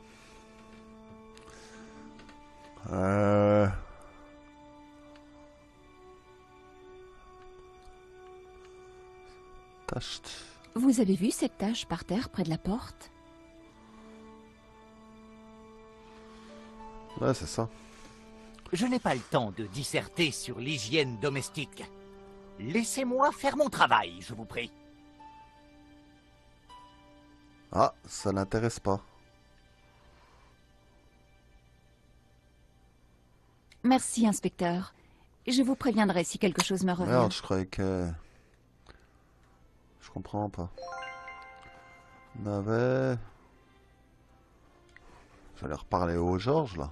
Tâche. Vous avez vu cette tache par terre près de la porte? Ouais, c'est ça. Je n'ai pas le temps de disserter sur l'hygiène domestique. Laissez-moi faire mon travail, je vous prie. Ah, ça l'intéresse pas. Merci, inspecteur. Je vous préviendrai si quelque chose me revient. Merde, je croyais que... Je comprends pas. Navet... Je vais aller reparler au Georges, là.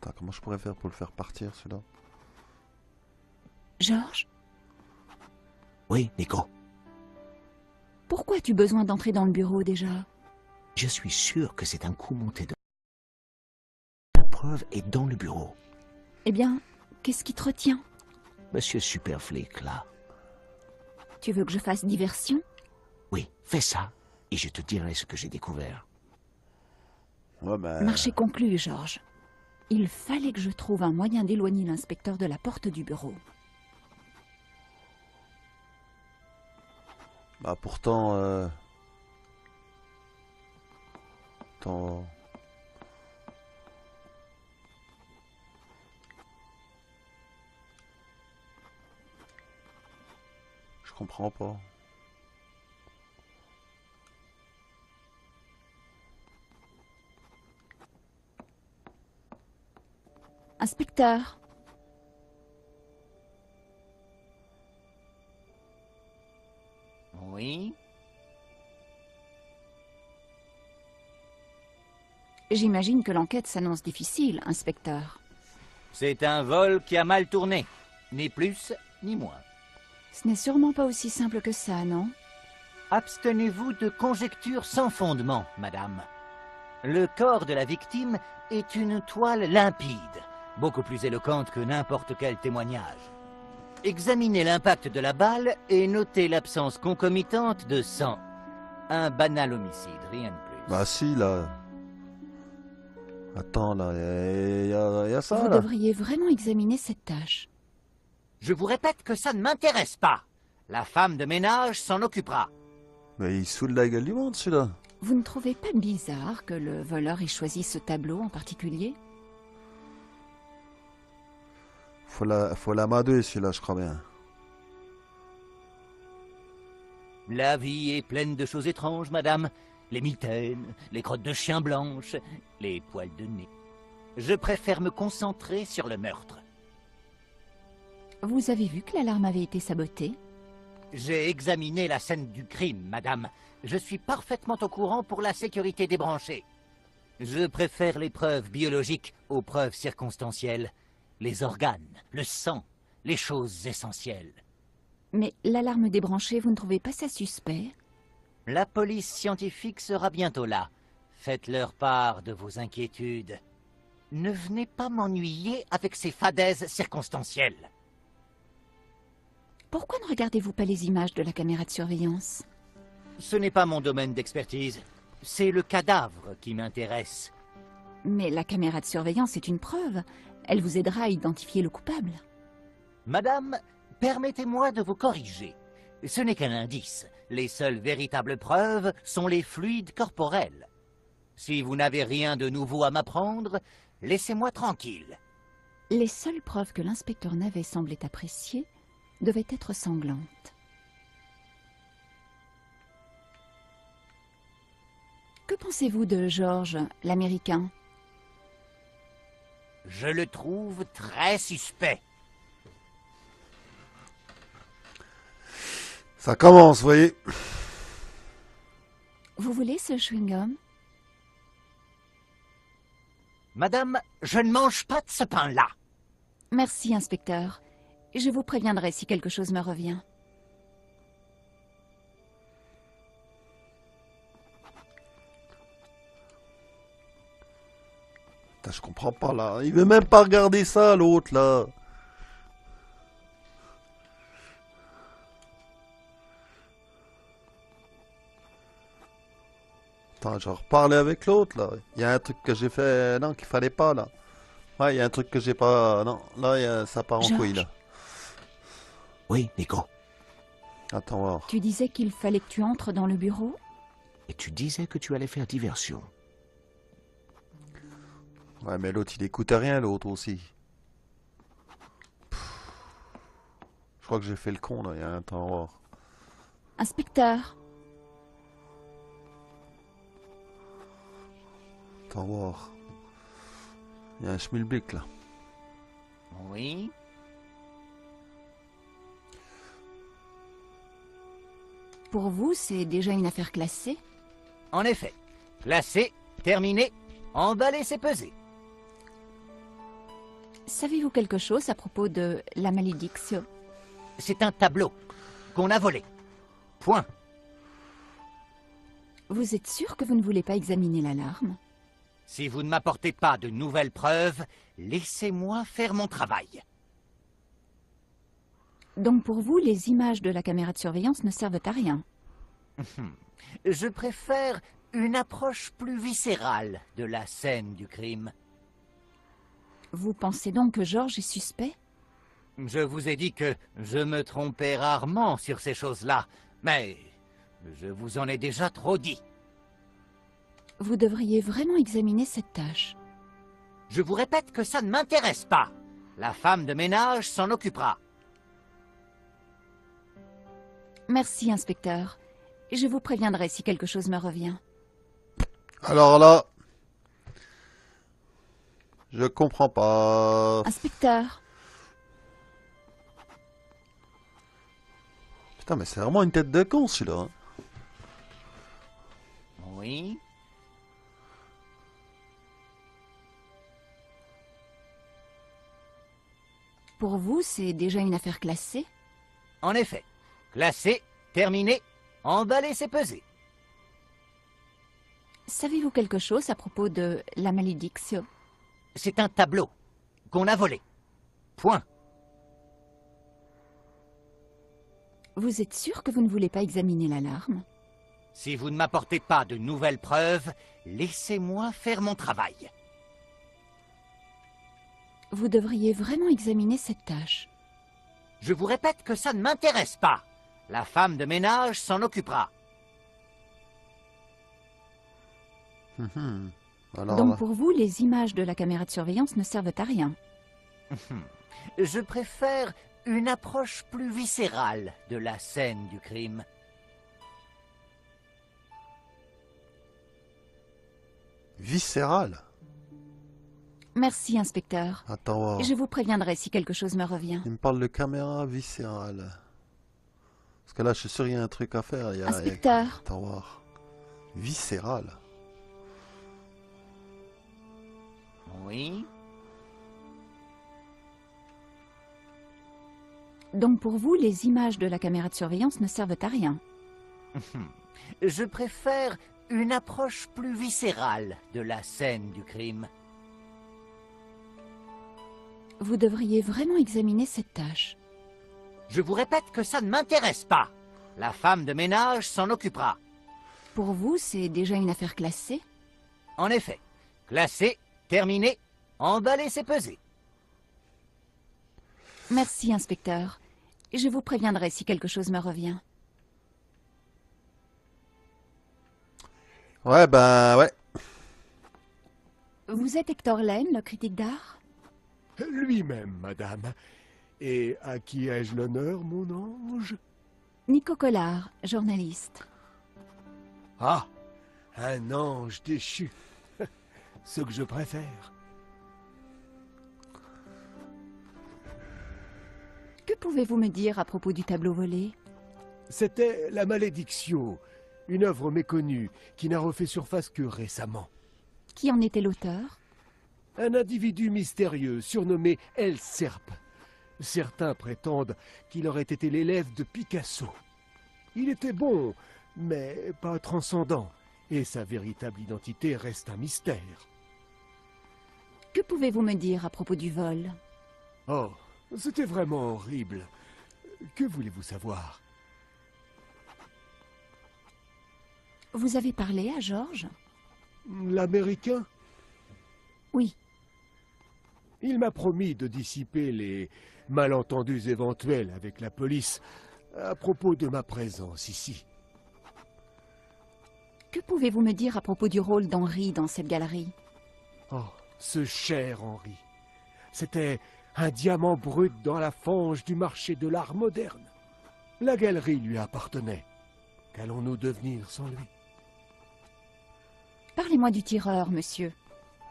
Attends, comment je pourrais faire pour le faire partir, celui-là? Georges? Oui, Nico. Pourquoi as-tu besoin d'entrer dans le bureau déjà? Je suis sûr que c'est un coup monté de... La preuve est dans le bureau. Eh bien, qu'est-ce qui te retient? Monsieur Superflic, là. Tu veux que je fasse diversion? Oui, fais ça, et je te dirai ce que j'ai découvert. Ouais, ben... Marché conclu, Georges. Il fallait que je trouve un moyen d'éloigner l'inspecteur de la porte du bureau. Bah pourtant... Attends... Je comprends pas. Inspecteur, Oui? j'imagine que l'enquête s'annonce difficile, inspecteur. C'est un vol qui a mal tourné. Ni plus, ni moins. Ce n'est sûrement pas aussi simple que ça, non? Abstenez-vous de conjectures sans fondement, madame. Le corps de la victime est une toile limpide, beaucoup plus éloquente que n'importe quel témoignage. Examinez l'impact de la balle et notez l'absence concomitante de sang. Un banal homicide, rien de plus. Bah si, là... Attends, là, y a ça, Vous là. devriez vraiment examiner cette tâche. Je vous répète que ça ne m'intéresse pas. La femme de ménage s'en occupera. Mais il saoule la gueule du monde, celui-là. Vous ne trouvez pas bizarre que le voleur ait choisi ce tableau en particulier? Faut l'amadouer, celui-là, je crois bien. La vie est pleine de choses étranges, madame. Les mitaines, les crottes de chien blanches, les poils de nez. Je préfère me concentrer sur le meurtre. Vous avez vu que l'alarme avait été sabotée? J'ai examiné la scène du crime, madame. Je suis parfaitement au courant pour la sécurité des branchés. Je préfère les preuves biologiques aux preuves circonstancielles. Les organes, le sang, les choses essentielles. Mais l'alarme débranchée, vous ne trouvez pas ça suspect? La police scientifique sera bientôt là. Faites-leur part de vos inquiétudes. Ne venez pas m'ennuyer avec ces fadaises circonstancielles. Pourquoi ne regardez-vous pas les images de la caméra de surveillance? Ce n'est pas mon domaine d'expertise. C'est le cadavre qui m'intéresse. Mais la caméra de surveillance est une preuve. Elle vous aidera à identifier le coupable. Madame, permettez-moi de vous corriger. Ce n'est qu'un indice. Les seules véritables preuves sont les fluides corporels. Si vous n'avez rien de nouveau à m'apprendre, laissez-moi tranquille. Les seules preuves que l'inspecteur Navet semblait apprécier devaient être sanglantes. Que pensez-vous de George, l'Américain? Je le trouve très suspect. Ça commence, vous voyez. Vous voulez ce chewing-gum? Madame, je ne mange pas de ce pain-là. Merci, inspecteur. Je vous préviendrai si quelque chose me revient. Putain, je comprends pas, là. Il veut même pas regarder ça, l'autre, là. Attends, je vais reparler avec l'autre, là. Il y a un truc que j'ai fait... Non, qu'il fallait pas, là. Ouais, il y a un truc que j'ai pas... Non, là, ça part en Georges. couille, là. Oui, Nico. Attends, voir. Tu disais qu'il fallait que tu entres dans le bureau? Et tu disais que tu allais faire diversion. Ouais, mais l'autre, il écoutait rien, l'autre aussi. Je crois que j'ai fait le con, là. Il y a un temps, voir. Inspecteur, Attends, voir. Il y a un schmilblick, là. Oui? pour vous, c'est déjà une affaire classée? En effet. Classé, terminé, emballé, c'est pesé. Savez-vous quelque chose à propos de la malédiction? C'est un tableau qu'on a volé. Point. Vous êtes sûr que vous ne voulez pas examiner l'alarme? Si vous ne m'apportez pas de nouvelles preuves, laissez-moi faire mon travail. Donc pour vous, les images de la caméra de surveillance ne servent à rien? Je préfère une approche plus viscérale de la scène du crime. Vous pensez donc que George est suspect? Je vous ai dit que je me trompais rarement sur ces choses-là, mais je vous en ai déjà trop dit. Vous devriez vraiment examiner cette tâche. Je vous répète que ça ne m'intéresse pas. La femme de ménage s'en occupera. Merci, inspecteur. Je vous préviendrai si quelque chose me revient. Alors là, je comprends pas. Inspecteur, Putain, mais c'est vraiment une tête de con, celui-là. Hein. Oui. pour vous, c'est déjà une affaire classée? En effet. Classé, terminé, emballé, c'est pesé. Savez-vous quelque chose à propos de la malédiction? C'est un tableau qu'on a volé. Point. Vous êtes sûr que vous ne voulez pas examiner l'alarme? Si vous ne m'apportez pas de nouvelles preuves, laissez-moi faire mon travail. Vous devriez vraiment examiner cette tâche. Je vous répète que ça ne m'intéresse pas. La femme de ménage s'en occupera. Alors, Donc pour vous, les images de la caméra de surveillance ne servent à rien? Je préfère une approche plus viscérale de la scène du crime. viscéral. Merci, inspecteur. Attends, voir. Je vous préviendrai si quelque chose me revient. Il me parle de caméra viscérale. Parce que là, je suis sûr qu'il y a un truc à faire. Inspecteur. Attends, voir. Viscéral. Oui. Donc pour vous, les images de la caméra de surveillance ne servent à rien? Je préfère une approche plus viscérale de la scène du crime. Vous devriez vraiment examiner cette tâche. Je vous répète que ça ne m'intéresse pas. La femme de ménage s'en occupera. Pour vous, c'est déjà une affaire classée? En effet. Classé, terminé, emballé, c'est pesé. Merci, inspecteur. Je vous préviendrai si quelque chose me revient. Ouais, ben, ouais. Vous êtes Hector Lane, le critique d'art? Lui-même, madame. Et à qui ai-je l'honneur, mon ange? Nico Collard, journaliste. Ah, un ange déchu. Ce que je préfère. Que pouvez-vous me dire à propos du tableau volé? C'était La Malédiction, une œuvre méconnue qui n'a refait surface que récemment. Qui en était l'auteur? Un individu mystérieux surnommé El Serpe. Certains prétendent qu'il aurait été l'élève de Picasso. Il était bon, mais pas transcendant, et sa véritable identité reste un mystère. Que pouvez-vous me dire à propos du vol? Oh, c'était vraiment horrible. Que voulez-vous savoir? Vous avez parlé à George? L'Américain? Oui. Il m'a promis de dissiper les malentendus éventuels avec la police à propos de ma présence ici. Que pouvez-vous me dire à propos du rôle d'Henri dans cette galerie? Oh, ce cher Henri. C'était un diamant brut dans la fange du marché de l'art moderne. La galerie lui appartenait. Qu'allons-nous devenir sans lui? Parlez-moi du tireur, monsieur.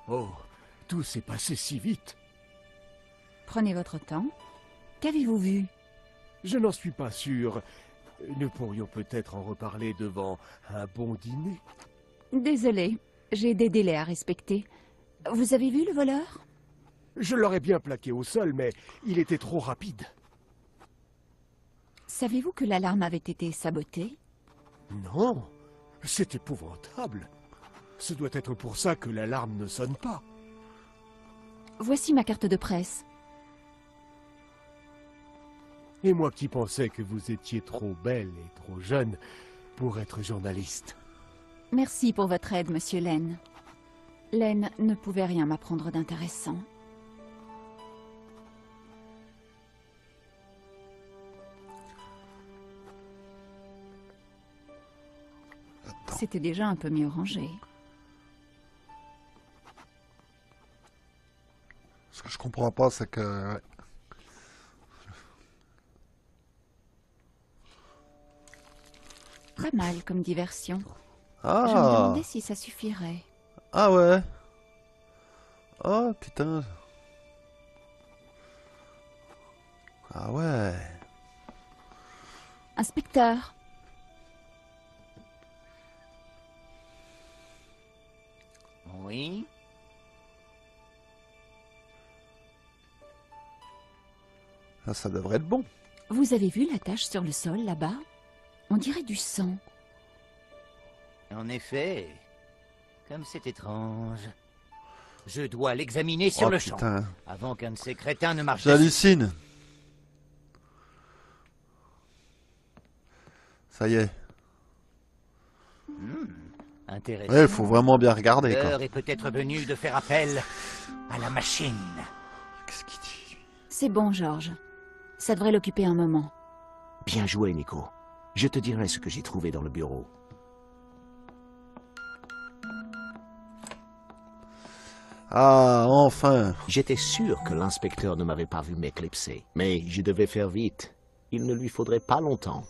Oh, tout s'est passé si vite. Prenez votre temps. Qu'avez-vous vu? Je n'en suis pas sûr. Nous pourrions peut-être en reparler devant un bon dîner. Désolé, j'ai des délais à respecter. Vous avez vu le voleur? Je l'aurais bien plaqué au sol, mais il était trop rapide. Savez-vous que l'alarme avait été sabotée? Non, C'est épouvantable. Ce doit être pour ça que l'alarme ne sonne pas. Voici ma carte de presse. Et moi qui pensais que vous étiez trop belle et trop jeune pour être journaliste. Merci pour votre aide, monsieur Len. Len ne pouvait rien m'apprendre d'intéressant. C'était déjà un peu mieux rangé. Ce que je comprends pas, c'est que... ouais. Pas mal comme diversion. Je me Ah, demandais si ça suffirait. ah ouais. Oh putain. Ah ouais. Inspecteur, Oui. Ça devrait être bon. vous avez vu la tache sur le sol là-bas? On dirait du sang. En effet. Comme c'est étrange. Je dois l'examiner sur Oh, le champ, putain. avant qu'un de ces crétins ne marche dessus. J'hallucine. Ça y est. Intéressant. Ouais, faut vraiment bien regarder, quoi. L'heure est peut-être venue de faire appel à la machine. Qu'est-ce qu'il dit, lui? C'est bon, Georges. Ça devrait l'occuper un moment. Bien joué, Nico. Je te dirai ce que j'ai trouvé dans le bureau. Ah, enfin. J'étais sûr que l'inspecteur ne m'avait pas vu m'éclipser, mais je devais faire vite. Il ne lui faudrait pas longtemps.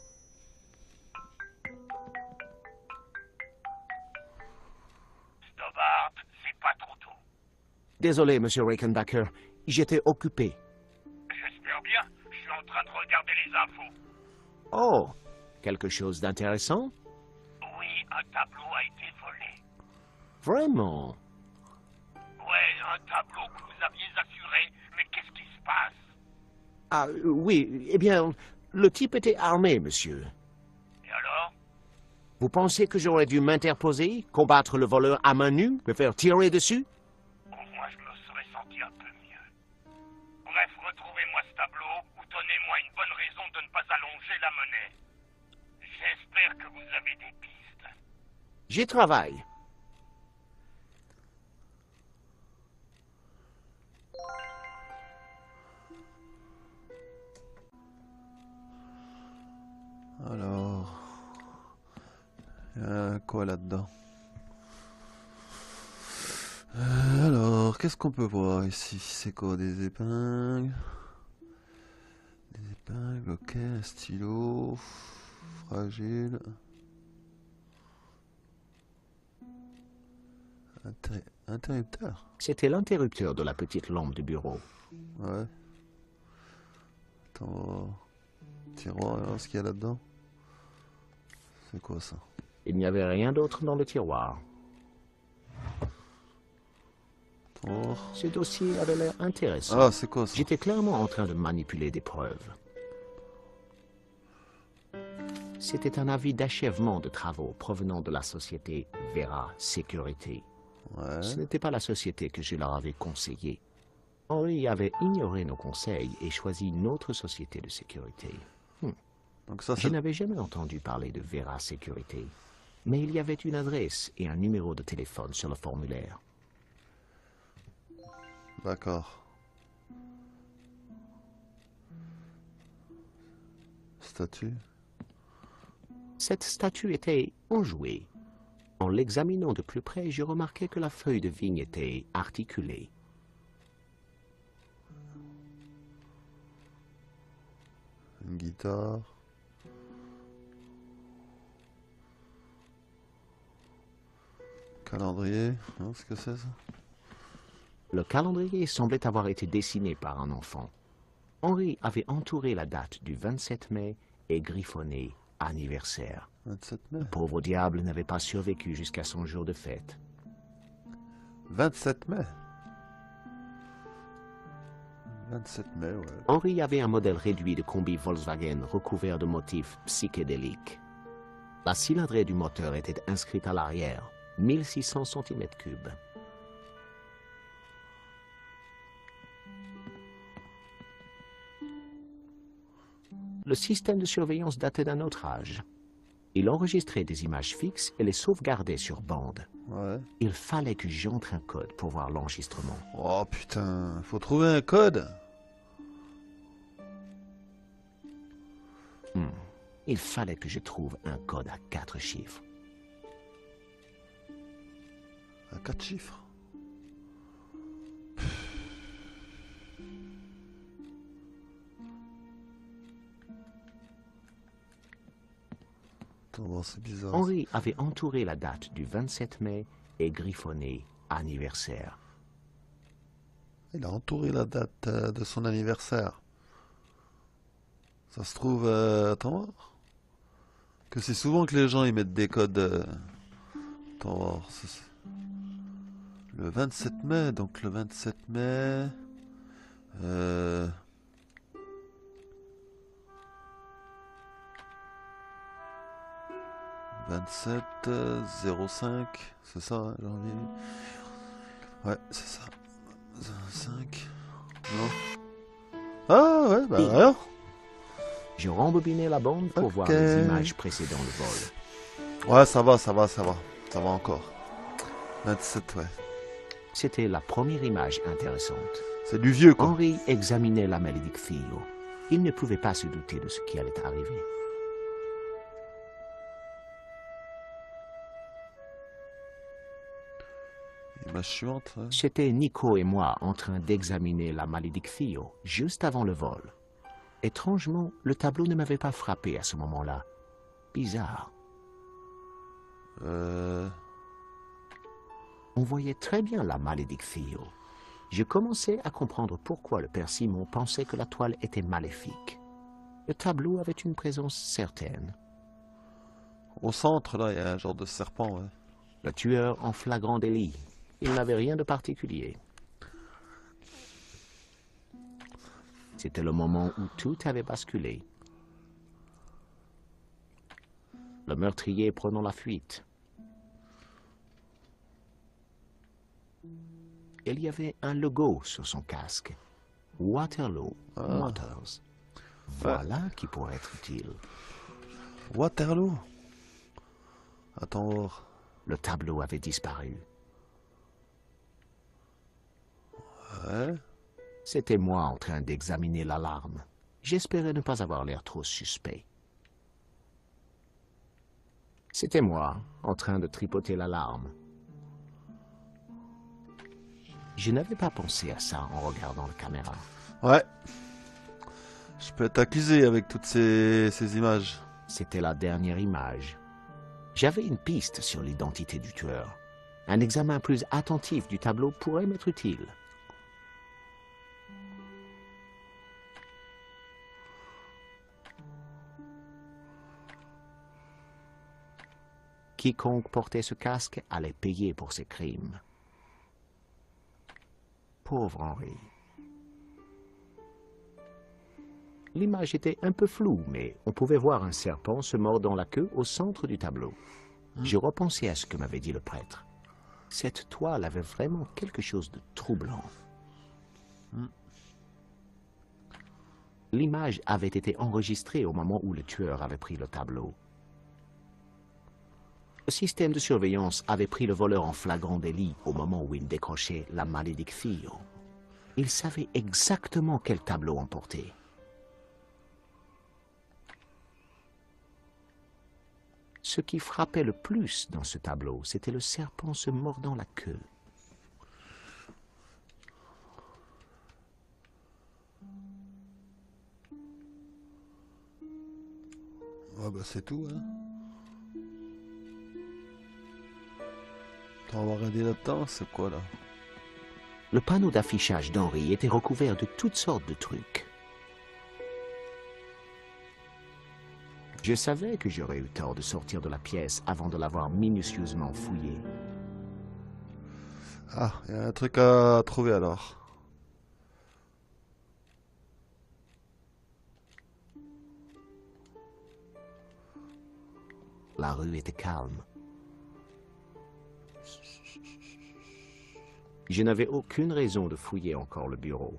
Stobbart, c'est pas trop tôt. Désolé, monsieur Reichenbacker. J'étais occupé. J'espère bien. Je suis en train de regarder les infos. Oh, quelque chose d'intéressant? Oui, un tableau a été volé. Vraiment? Ouais, un tableau que vous aviez assuré. Mais qu'est-ce qui se passe? Ah, oui, eh bien, le type était armé, monsieur. Et alors? Vous pensez que j'aurais dû m'interposer, combattre le voleur à main nue, me faire tirer dessus? Au moins, je me serais senti un peu mieux. Bref, retrouvez-moi ce tableau ou donnez-moi une bonne raison de ne pas allonger la monnaie. J'espère que vous avez des pistes. J'y travaille. Alors... Il y a quoi là-dedans? Alors, qu'est-ce qu'on peut voir ici? C'est quoi? Des épingles? Des épingles, ok. Un stylo. Fragile. Interrupteur? C'était l'interrupteur de la petite lampe du bureau. Ouais. Attends. Tiroir, alors, ce qu'il y a là-dedans? C'est quoi ça? Il n'y avait rien d'autre dans le tiroir. Oh. Ce dossier avait l'air intéressant. Ah, c'est quoi ça? J'étais clairement en train de manipuler des preuves. C'était un avis d'achèvement de travaux provenant de la société Vera Sécurité. Ouais. Ce n'était pas la société que je leur avais conseillée. Henri avait ignoré nos conseils et choisi une autre société de sécurité. Donc ça, Je c'est... n'avais jamais entendu parler de Vera Sécurité, mais il y avait une adresse et un numéro de téléphone sur le formulaire. D'accord. Statue. Cette statue était enjouée. En l'examinant de plus près, je remarquais que la feuille de vigne était articulée. Une guitare. Calendrier. Non, ce que c'est ça? Le calendrier semblait avoir été dessiné par un enfant. Henri avait entouré la date du 27 mai et griffonné « anniversaire ». 27 mai. Le pauvre diable n'avait pas survécu jusqu'à son jour de fête. 27 mai. 27 mai, ouais. Henri avait un modèle réduit de combi Volkswagen recouvert de motifs psychédéliques. La cylindrée du moteur était inscrite à l'arrière, 1600 cm3. Le système de surveillance datait d'un autre âge. Il enregistrait des images fixes et les sauvegardait sur bande. Ouais. Il fallait que j'entre un code pour voir l'enregistrement. Oh putain, faut trouver un code. Il fallait que je trouve un code à 4 chiffres. À 4 chiffres. Attends, bon, c'est bizarre. Henri avait entouré la date du 27 mai et griffonné anniversaire. Il a entouré la date de son anniversaire. Ça se trouve, attends voir. Que c'est souvent que les gens ils mettent des codes. Attends voir. Le 27 mai, donc le 27 mai. 27 05, c'est ça, hein, janvier. Ouais, c'est ça. 5. Non. Ah ouais, bah alors. Je rembobinais la bande pour voir les images précédant le vol. Ouais, ça va, ça va, ça va. Ça va encore. 27, ouais. C'était la première image intéressante. C'est du vieux, quoi. Henri examinait la malédiction. Il ne pouvait pas se douter de ce qui allait arriver. Image suivante, ouais. C'était Nico et moi en train d'examiner la malédiction juste avant le vol. Étrangement, le tableau ne m'avait pas frappé à ce moment-là. Bizarre. On voyait très bien la malédiction. Je commençais à comprendre pourquoi le père Simon pensait que la toile était maléfique. Le tableau avait une présence certaine. Au centre, là, il y a un genre de serpent, ouais. Le tueur en flagrant délit. Il n'avait rien de particulier. C'était le moment où tout avait basculé. Le meurtrier prenant la fuite. Il y avait un logo sur son casque. Waterloo Motors. Voilà qui pourrait être utile. Waterloo. Attends voir. Le tableau avait disparu. Ouais. C'était moi en train d'examiner l'alarme. J'espérais ne pas avoir l'air trop suspect. C'était moi en train de tripoter l'alarme. Je n'avais pas pensé à ça en regardant la caméra. Ouais. Je peux t'accuser avec toutes ces images. C'était la dernière image. J'avais une piste sur l'identité du tueur. Un examen plus attentif du tableau pourrait m'être utile. Quiconque portait ce casque allait payer pour ses crimes. Pauvre Henri. L'image était un peu floue, mais on pouvait voir un serpent se mordant la queue au centre du tableau. Je repensais à ce que m'avait dit le prêtre. Cette toile avait vraiment quelque chose de troublant. L'image avait été enregistrée au moment où le tueur avait pris le tableau. Le système de surveillance avait pris le voleur en flagrant délit au moment où il décrochait la malédiction. Il savait exactement quel tableau emporter. Ce qui frappait le plus dans ce tableau, c'était le serpent se mordant la queue. Ouais, bah c'est tout, hein. On va regarder là-dedans, c'est quoi, là? Le panneau d'affichage d'Henri était recouvert de toutes sortes de trucs. Je savais que j'aurais eu tort de sortir de la pièce avant de l'avoir minutieusement fouillé. Ah, il y a un truc à trouver alors. La rue était calme. Je n'avais aucune raison de fouiller encore le bureau.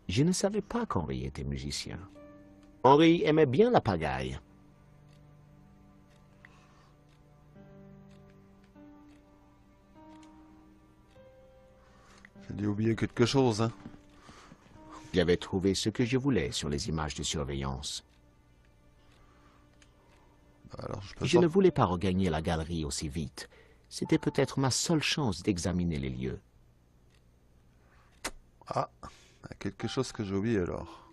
Je ne savais pas qu'Henri était musicien. Henri aimait bien la pagaille. J'ai dû oublier quelque chose, hein. J'avais trouvé ce que je voulais sur les images de surveillance. Alors, je peux Je ne sortir. voulais pas regagner la galerie aussi vite. C'était peut-être ma seule chance d'examiner les lieux. Ah, il y a quelque chose que j'ai oublié alors.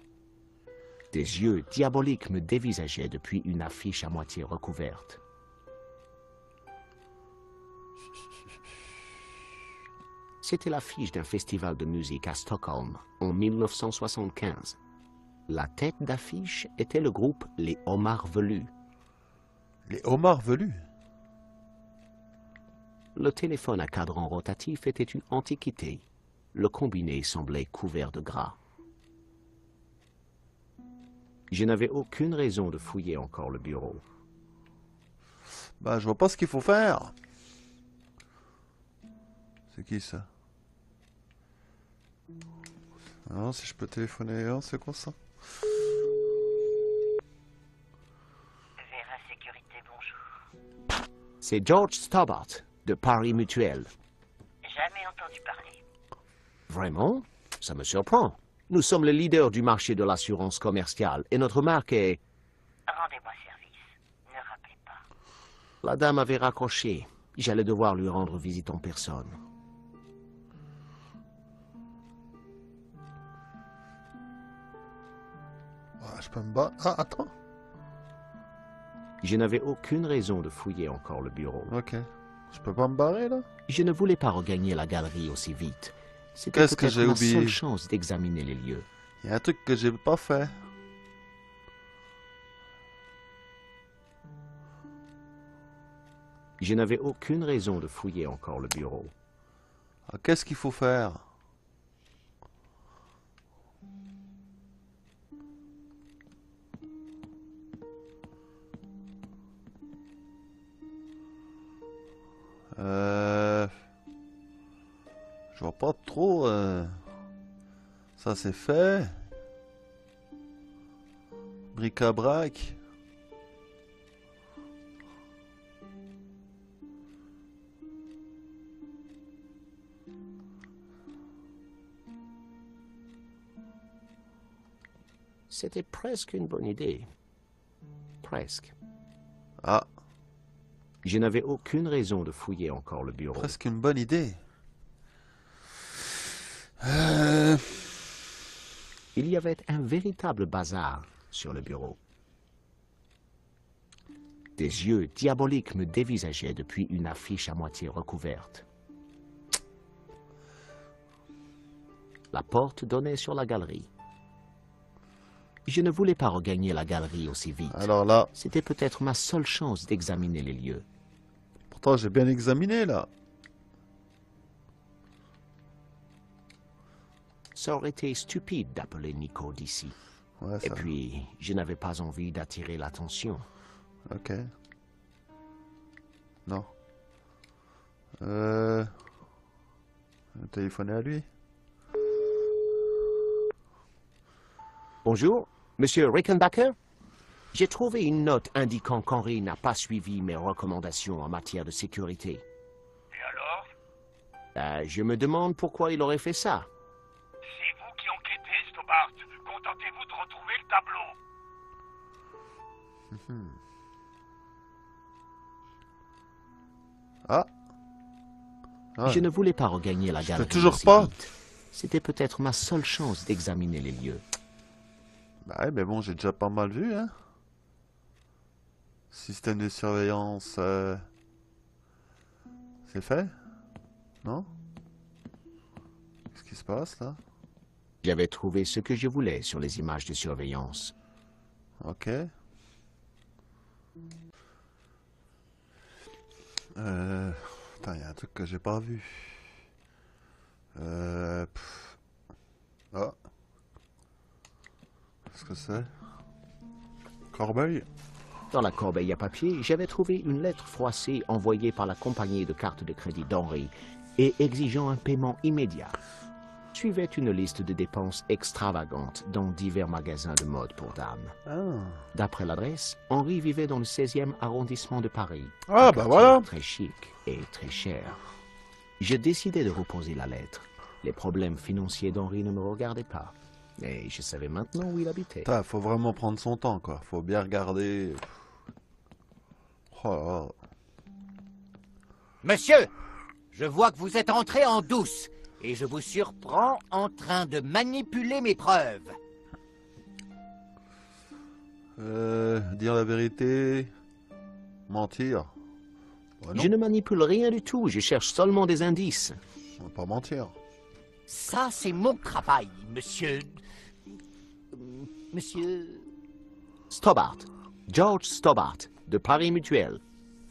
Des yeux diaboliques me dévisageaient depuis une affiche à moitié recouverte. C'était l'affiche d'un festival de musique à Stockholm en 1975. La tête d'affiche était le groupe Les Homards Velus. Les homards velus. Le téléphone à cadran rotatif était une antiquité. Le combiné semblait couvert de gras. Je n'avais aucune raison de fouiller encore le bureau. Bah, je vois pas ce qu'il faut faire. C'est qui ça? Non, si je peux téléphoner, hein, c'est quoi ça? Vera Sécurité, bonjour. C'est George Stobbart, de Paris Mutuel. Jamais entendu parler. Vraiment? Ça me surprend. Nous sommes le leader du marché de l'assurance commerciale et notre marque est... Rendez-moi service. Ne rappelez pas. La dame avait raccroché. J'allais devoir lui rendre visite en personne. Ah, je peux me battre. Ah, attends. Je n'avais aucune raison de fouiller encore le bureau. Ok. Je peux pas me barrer là? Je ne voulais pas regagner la galerie aussi vite. C'était Qu'est-ce que peut-être j'ai ma oublié? seule chance d'examiner les lieux. Il y a un truc que j'ai pas fait. Je n'avais aucune raison de fouiller encore le bureau. Ah, qu'est-ce qu'il faut faire? Je vois pas trop. Ça c'est fait. Bric-à-brac. C'était presque une bonne idée. Presque. Ah, Je n'avais aucune raison de fouiller encore le bureau. presque une bonne idée. Il y avait un véritable bazar sur le bureau. Des yeux diaboliques me dévisageaient depuis une affiche à moitié recouverte. La porte donnait sur la galerie. Je ne voulais pas regagner la galerie aussi vite. Alors là, C'était peut-être ma seule chance d'examiner les lieux. pourtant j'ai bien examiné là. Ça aurait été stupide d'appeler Nico d'ici. Ouais, Et ça. puis, je n'avais pas envie d'attirer l'attention. Ok. Non. Téléphoner à lui. Bonjour, Monsieur Rickenbacker. J'ai trouvé une note indiquant qu'Henri n'a pas suivi mes recommandations en matière de sécurité. Et alors? Je me demande pourquoi il aurait fait ça. C'est vous qui enquêtez, Stobbart. Contentez-vous de retrouver le tableau. Ah. Ah, Je ne voulais pas regagner la Je galerie peux toujours aussi pas. vite. C'était peut-être ma seule chance d'examiner les lieux. Bah ouais, mais bon, j'ai déjà pas mal vu, hein. Système de surveillance, c'est fait? Non? Qu'est-ce qui se passe là? J'avais trouvé ce que je voulais sur les images de surveillance. Ok. Putain, il y a un truc que j'ai pas vu. Ah. Qu'est-ce que c'est? Corbeille? Dans la corbeille à papier, j'avais trouvé une lettre froissée envoyée par la compagnie de cartes de crédit d'Henri et exigeant un paiement immédiat. Suivait une liste de dépenses extravagantes dans divers magasins de mode pour dames. Ah, D'après l'adresse, Henri vivait dans le 16e arrondissement de Paris. Ah, Un bah quartier voilà. Très chic et très cher. Je décidai de reposer la lettre. Les problèmes financiers d'Henri ne me regardaient pas. Et je savais maintenant où il habitait. Putain, faut vraiment prendre son temps, quoi. Faut bien regarder. Oh là là. Monsieur, je vois que vous êtes entré en douce et je vous surprends en train de manipuler mes preuves. Dire la vérité, mentir. Ouais, non, Je ne manipule rien du tout, je cherche seulement des indices. on va pas mentir. Ça, c'est mon travail, monsieur. Monsieur. Stobbart, George Stobbart, de Paris Mutuel.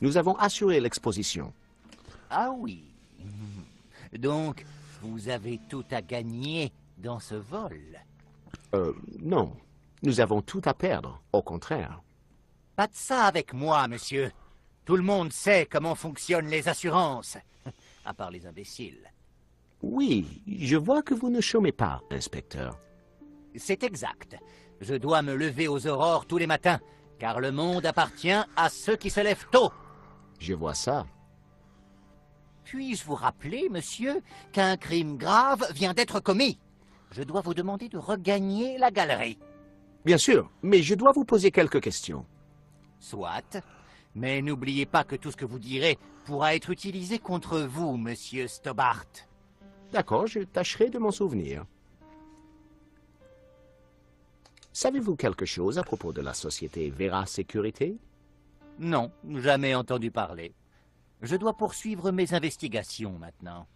Nous avons assuré l'exposition. Ah oui. Donc, vous avez tout à gagner dans ce vol. Non. Nous avons tout à perdre, au contraire. Pas de ça avec moi, monsieur. Tout le monde sait comment fonctionnent les assurances. À part les imbéciles. Oui, je vois que vous ne chômez pas, inspecteur. C'est exact. Je dois me lever aux aurores tous les matins, car le monde appartient à ceux qui se lèvent tôt. Je vois ça. Puis-je vous rappeler, monsieur, qu'un crime grave vient d'être commis? Je dois vous demander de regagner la galerie. Bien sûr, mais je dois vous poser quelques questions. Soit. Mais n'oubliez pas que tout ce que vous direz pourra être utilisé contre vous, monsieur Stobbart. D'accord, je tâcherai de m'en souvenir. Savez-vous quelque chose à propos de la société Vera Sécurité? Non, jamais entendu parler. Je dois poursuivre mes investigations maintenant.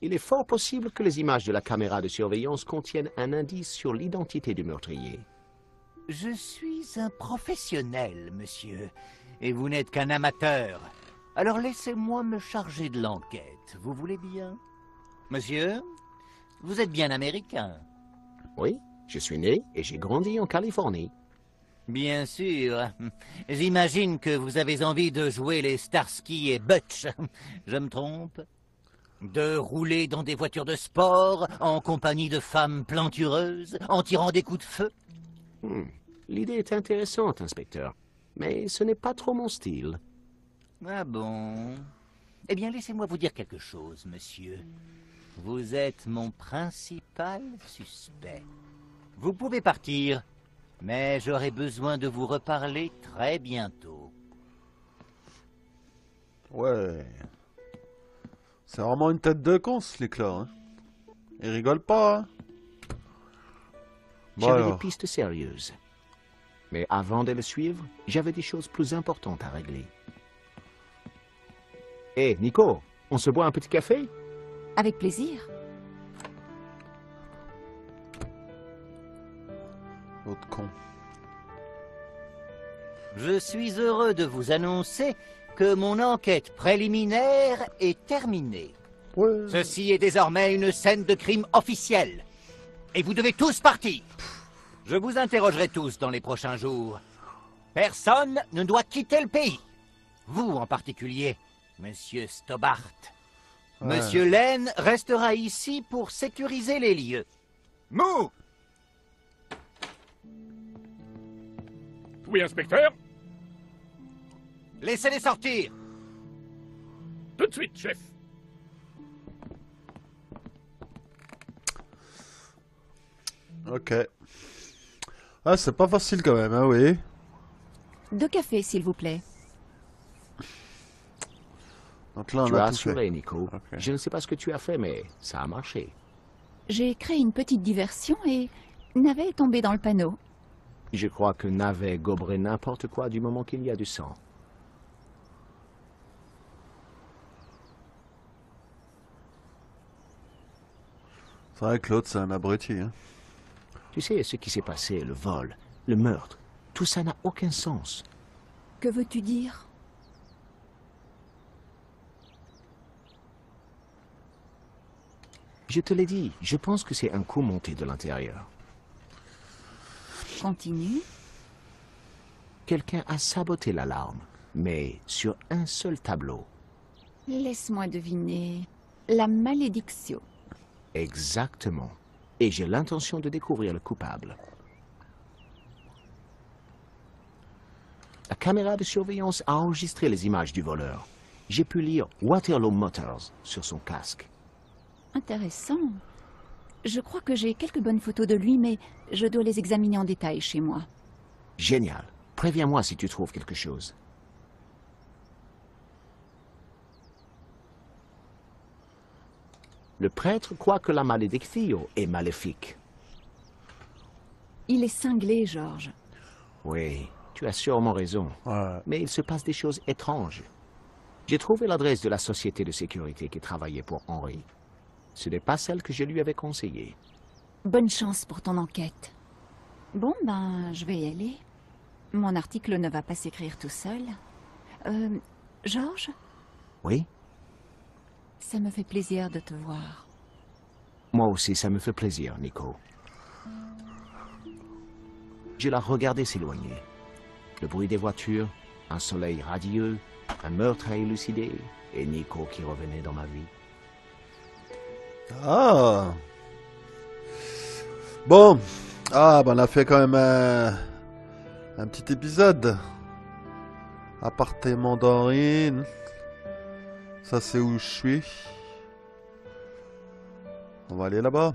Il est fort possible que les images de la caméra de surveillance contiennent un indice sur l'identité du meurtrier. Je suis un professionnel, monsieur, et vous n'êtes qu'un amateur. Alors laissez-moi me charger de l'enquête, vous voulez bien? Monsieur, vous êtes bien américain? Oui, je suis né et j'ai grandi en Californie. Bien sûr. J'imagine que vous avez envie de jouer les Starsky et Butch. Je me trompe? De rouler dans des voitures de sport, en compagnie de femmes plantureuses, en tirant des coups de feu? L'idée est intéressante, inspecteur, mais ce n'est pas trop mon style. Ah bon? Eh bien, laissez-moi vous dire quelque chose, monsieur. Vous êtes mon principal suspect. Vous pouvez partir, mais j'aurai besoin de vous reparler très bientôt. Ouais. C'est vraiment une tête de con, ce flic-là. Hein. Il rigole pas. Hein. Bon J'avais des alors. pistes sérieuses. Mais avant de le suivre, j'avais des choses plus importantes à régler. Hé, Nico, on se boit un petit café? Avec plaisir. L'autre con. Je suis heureux de vous annoncer que mon enquête préliminaire est terminée. Ouais. Ceci est désormais une scène de crime officielle. Et vous devez tous partir. Je vous interrogerai tous dans les prochains jours. Personne ne doit quitter le pays. Vous en particulier, monsieur Stobbart. Ouais. Monsieur Lane restera ici pour sécuriser les lieux. Mou! Oui, inspecteur? Laissez-les sortir. Tout de suite, chef. Ok. Ah, c'est pas facile quand même, hein, oui. 2 cafés, s'il vous plaît. Donc là, on Tu a as tout fait. assuré, Nico. Ok. Je ne sais pas ce que tu as fait, mais ça a marché. J'ai créé une petite diversion et Navet est tombé dans le panneau. Je crois que Navet goberait n'importe quoi du moment qu'il y a du sang. C'est vrai que l'autre, c'est un abruti. Hein. Tu sais, ce qui s'est passé, le vol, le meurtre, tout ça n'a aucun sens. Que veux-tu dire? Je te l'ai dit, je pense que c'est un coup monté de l'intérieur. Continue. Quelqu'un a saboté l'alarme, mais sur un seul tableau. Laisse-moi deviner. La malédiction. Exactement. Et j'ai l'intention de découvrir le coupable. La caméra de surveillance a enregistré les images du voleur. J'ai pu lire Waterloo Motors sur son casque. Intéressant. Je crois que j'ai quelques bonnes photos de lui, mais je dois les examiner en détail chez moi. Génial. Préviens-moi si tu trouves quelque chose. Le prêtre croit que la malédiction est maléfique. Il est cinglé, George. Oui, tu as sûrement raison. Ouais. Mais il se passe des choses étranges. J'ai trouvé l'adresse de la société de sécurité qui travaillait pour Henry. Ce n'est pas celle que je lui avais conseillée. Bonne chance pour ton enquête. Bon, ben, je vais y aller. Mon article ne va pas s'écrire tout seul. George, Oui? ça me fait plaisir de te voir. Moi aussi, ça me fait plaisir, Nico. Je la regardais s'éloigner. Le bruit des voitures, un soleil radieux, un meurtre à élucider, et Nico qui revenait dans ma vie. Ah. Bon. Ah, ben on a fait quand même un petit épisode. Appartement d'Henri. Ça, c'est où je suis. On va aller là-bas.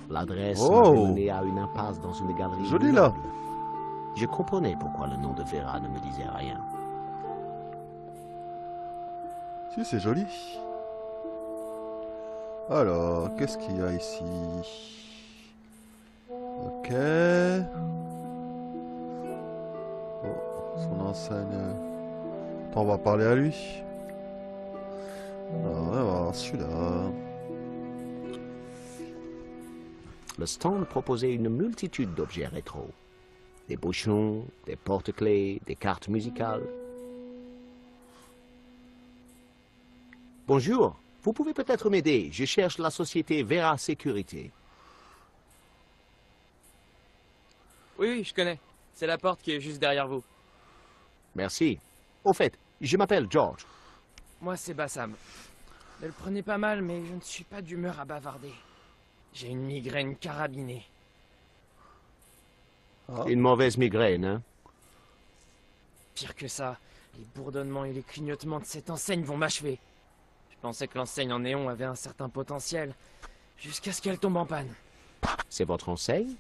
L'adresse Oh. m'avait mené à une impasse dans une galerie. Joli, là. ignoble. Je comprenais pourquoi le nom de Vera ne me disait rien. Si, c'est joli. Alors, qu'est-ce qu'il y a ici? Ok. Oh, son enseigne. Attends, on va parler à lui. Alors, on va voir celui-là. Le stand proposait une multitude d'objets rétro. Des bouchons, des porte-clés, des cartes musicales. Bonjour, vous pouvez peut-être m'aider. Je cherche la société Vera Sécurité. Oui, je connais. C'est la porte qui est juste derrière vous. Merci. Au fait, je m'appelle George. Moi, c'est Bassam. Ne le prenez pas mal, mais je ne suis pas d'humeur à bavarder. J'ai une migraine carabinée. Une mauvaise migraine, hein? Pire que ça, les bourdonnements et les clignotements de cette enseigne vont m'achever. Je pensais que l'enseigne en néon avait un certain potentiel, jusqu'à ce qu'elle tombe en panne. C'est votre enseigne?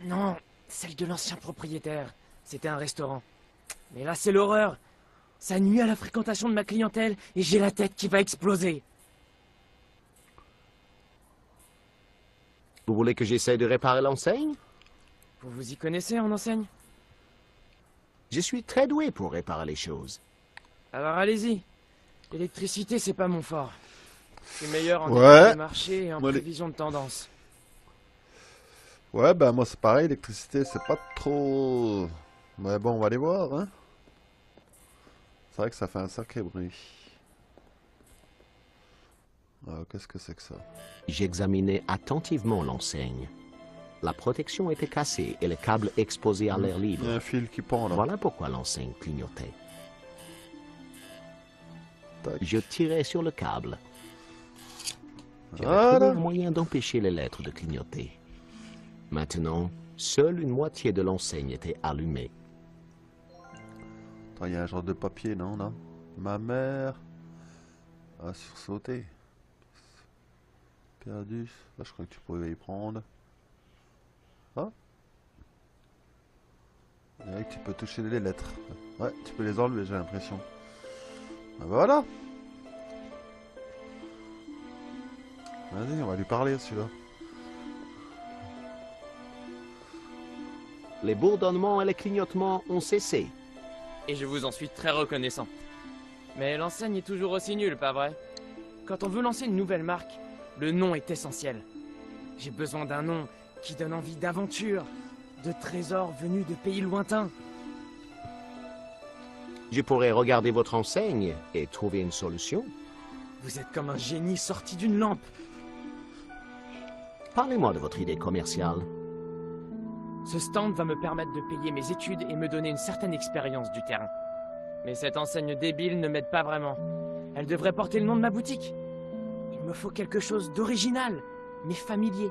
Non, celle de l'ancien propriétaire. C'était un restaurant. Mais là, c'est l'horreur. Ça nuit à la fréquentation de ma clientèle et j'ai la tête qui va exploser. Vous voulez que j'essaie de réparer l'enseigne? Vous vous y connaissez en enseigne? Je suis très doué pour réparer les choses. Alors allez-y. L'électricité, c'est pas mon fort. Je suis meilleur en Ouais. étude de marché et en Moi, les- prévision de tendance. Ouais, bah moi c'est pareil, l'électricité c'est pas trop... Mais bon, on va aller voir, hein. C'est vrai que ça fait un sacré bruit. Ah, qu'est-ce que c'est que ça? J'examinais attentivement l'enseigne. La protection était cassée et le câble exposé à l'air Il y libre. a un fil qui pend là. Voilà pourquoi l'enseigne clignotait. Tac. Je tirais sur le câble. J'avais Voilà. trouvé un moyen d'empêcher les lettres de clignoter. Maintenant, seule une moitié de l'enseigne était allumée. Attends, il y a un genre de papier, non, là? Ma mère a sursauté. Perdu. Là, je crois que tu pouvais y prendre. Ah. Il y a que tu peux toucher les lettres. Ouais, tu peux les enlever, j'ai l'impression. Ah, voilà. Vas-y, on va lui parler, celui-là. Les bourdonnements et les clignotements ont cessé. Et je vous en suis très reconnaissant. Mais l'enseigne est toujours aussi nulle, pas vrai? Quand on veut lancer une nouvelle marque, le nom est essentiel. J'ai besoin d'un nom qui donne envie d'aventure, de trésors venus de pays lointains. Je pourrais regarder votre enseigne et trouver une solution. Vous êtes comme un génie sorti d'une lampe. Parlez-moi de votre idée commerciale. Ce stand va me permettre de payer mes études et me donner une certaine expérience du terrain. Mais cette enseigne débile ne m'aide pas vraiment. Elle devrait porter le nom de ma boutique. Il me faut quelque chose d'original, mais familier.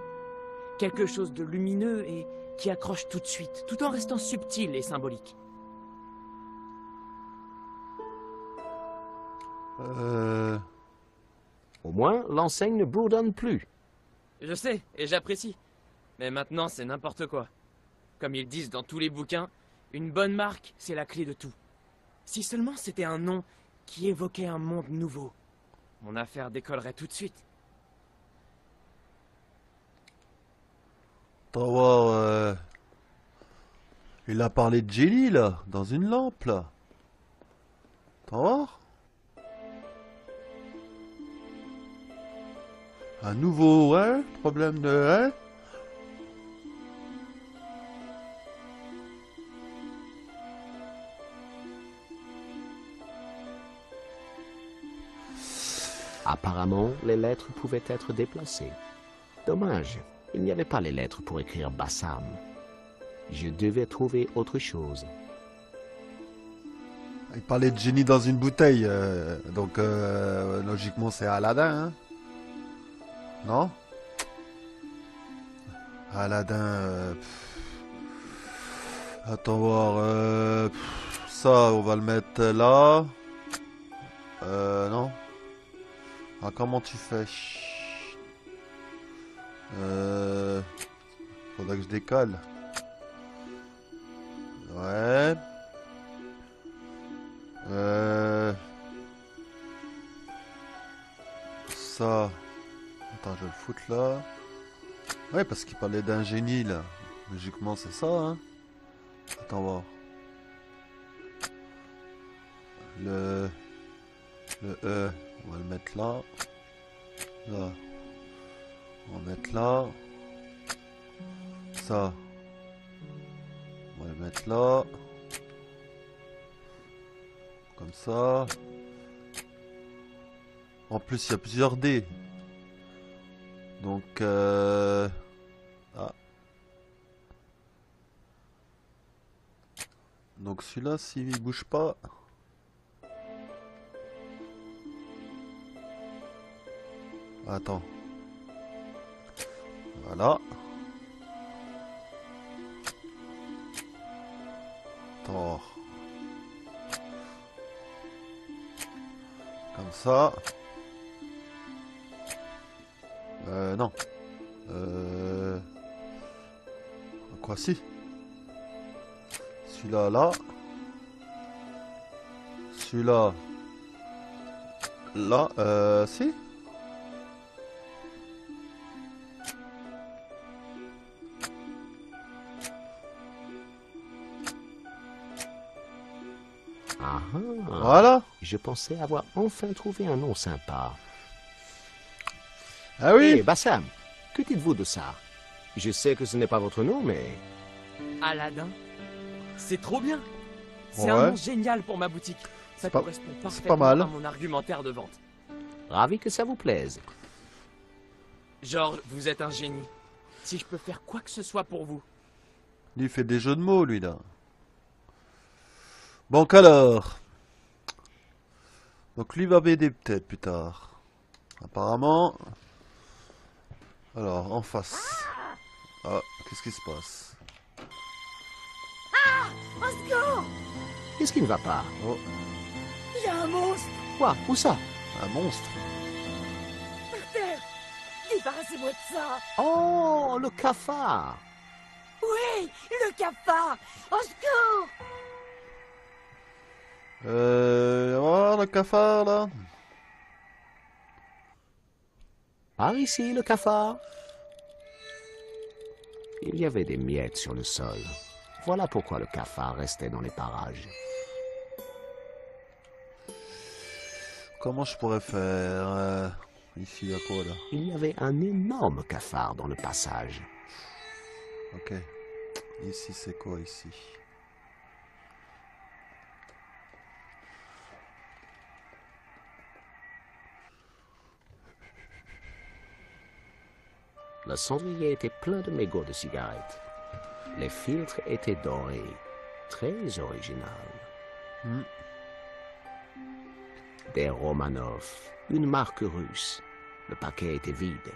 Quelque chose de lumineux et qui accroche tout de suite, tout en restant subtil et symbolique. Au moins, l'enseigne ne bourdonne plus. Je sais, et j'apprécie. Mais maintenant, c'est n'importe quoi. Comme ils disent dans tous les bouquins, une bonne marque, c'est la clé de tout. Si seulement c'était un nom qui évoquait un monde nouveau, mon affaire décollerait tout de suite. Attends voir. Il a parlé de Jelly là, dans une lampe là. Attends voir. Un nouveau, ouais, problème de... Ouais. Apparemment, les lettres pouvaient être déplacées. Dommage, il n'y avait pas les lettres pour écrire Bassam. Je devais trouver autre chose. Il parlait de génie dans une bouteille, donc logiquement c'est Aladdin, hein? Non? Aladdin... Attends voir... ça, on va le mettre là. Non? Ah, comment tu fais? Faudrait que je décolle. Ouais. Ça. Attends, je vais le foutre là. Ouais, parce qu'il parlait d'un génie là. Logiquement, c'est ça, hein. Attends, voir. Le E, on va le mettre là. Là. On va mettre là. Ça. On va le mettre là. Comme ça. En plus, il y a plusieurs dés. Donc, ah. Donc celui-là, s'il bouge pas... Attends. Voilà. Attends. Comme ça. Non. Quoi, si. Celui-là, là. Celui-là. Là, si. Ah, voilà. Je pensais avoir enfin trouvé un nom sympa. Ah oui. Hé, Bassam, que dites-vous de ça? Je sais que ce n'est pas votre nom, mais... Aladdin? C'est trop bien. C'est Ouais. un nom génial pour ma boutique. Ça pas- correspond c'est parfaitement pas mal. à mon argumentaire de vente. Ravi que ça vous plaise. Genre, vous êtes un génie. Si je peux faire quoi que ce soit pour vous. Lui, il fait des jeux de mots, lui, là. Donc alors... Donc lui va m'aider peut-être plus tard. Apparemment... Alors, en face. Ah, qu'est-ce qui se passe? Au secours! Qu'est-ce qui ne va pas? Oh, Il y a un monstre Quoi? Où ça? un monstre. par terre! Débarrassez-moi de ça! Oh, le cafard! Oui! Le cafard! Au secours! On va voir le cafard, là. Par ici, le cafard. Il y avait des miettes sur le sol. Voilà pourquoi le cafard restait dans les parages. Comment je pourrais faire ici, il y a quoi, là? Il y avait un énorme cafard dans le passage. Ok. Ici, c'est quoi, ici? Le cendrier était plein de mégots de cigarettes. Les filtres étaient dorés. Très original. Des Romanov, une marque russe. Le paquet était vide.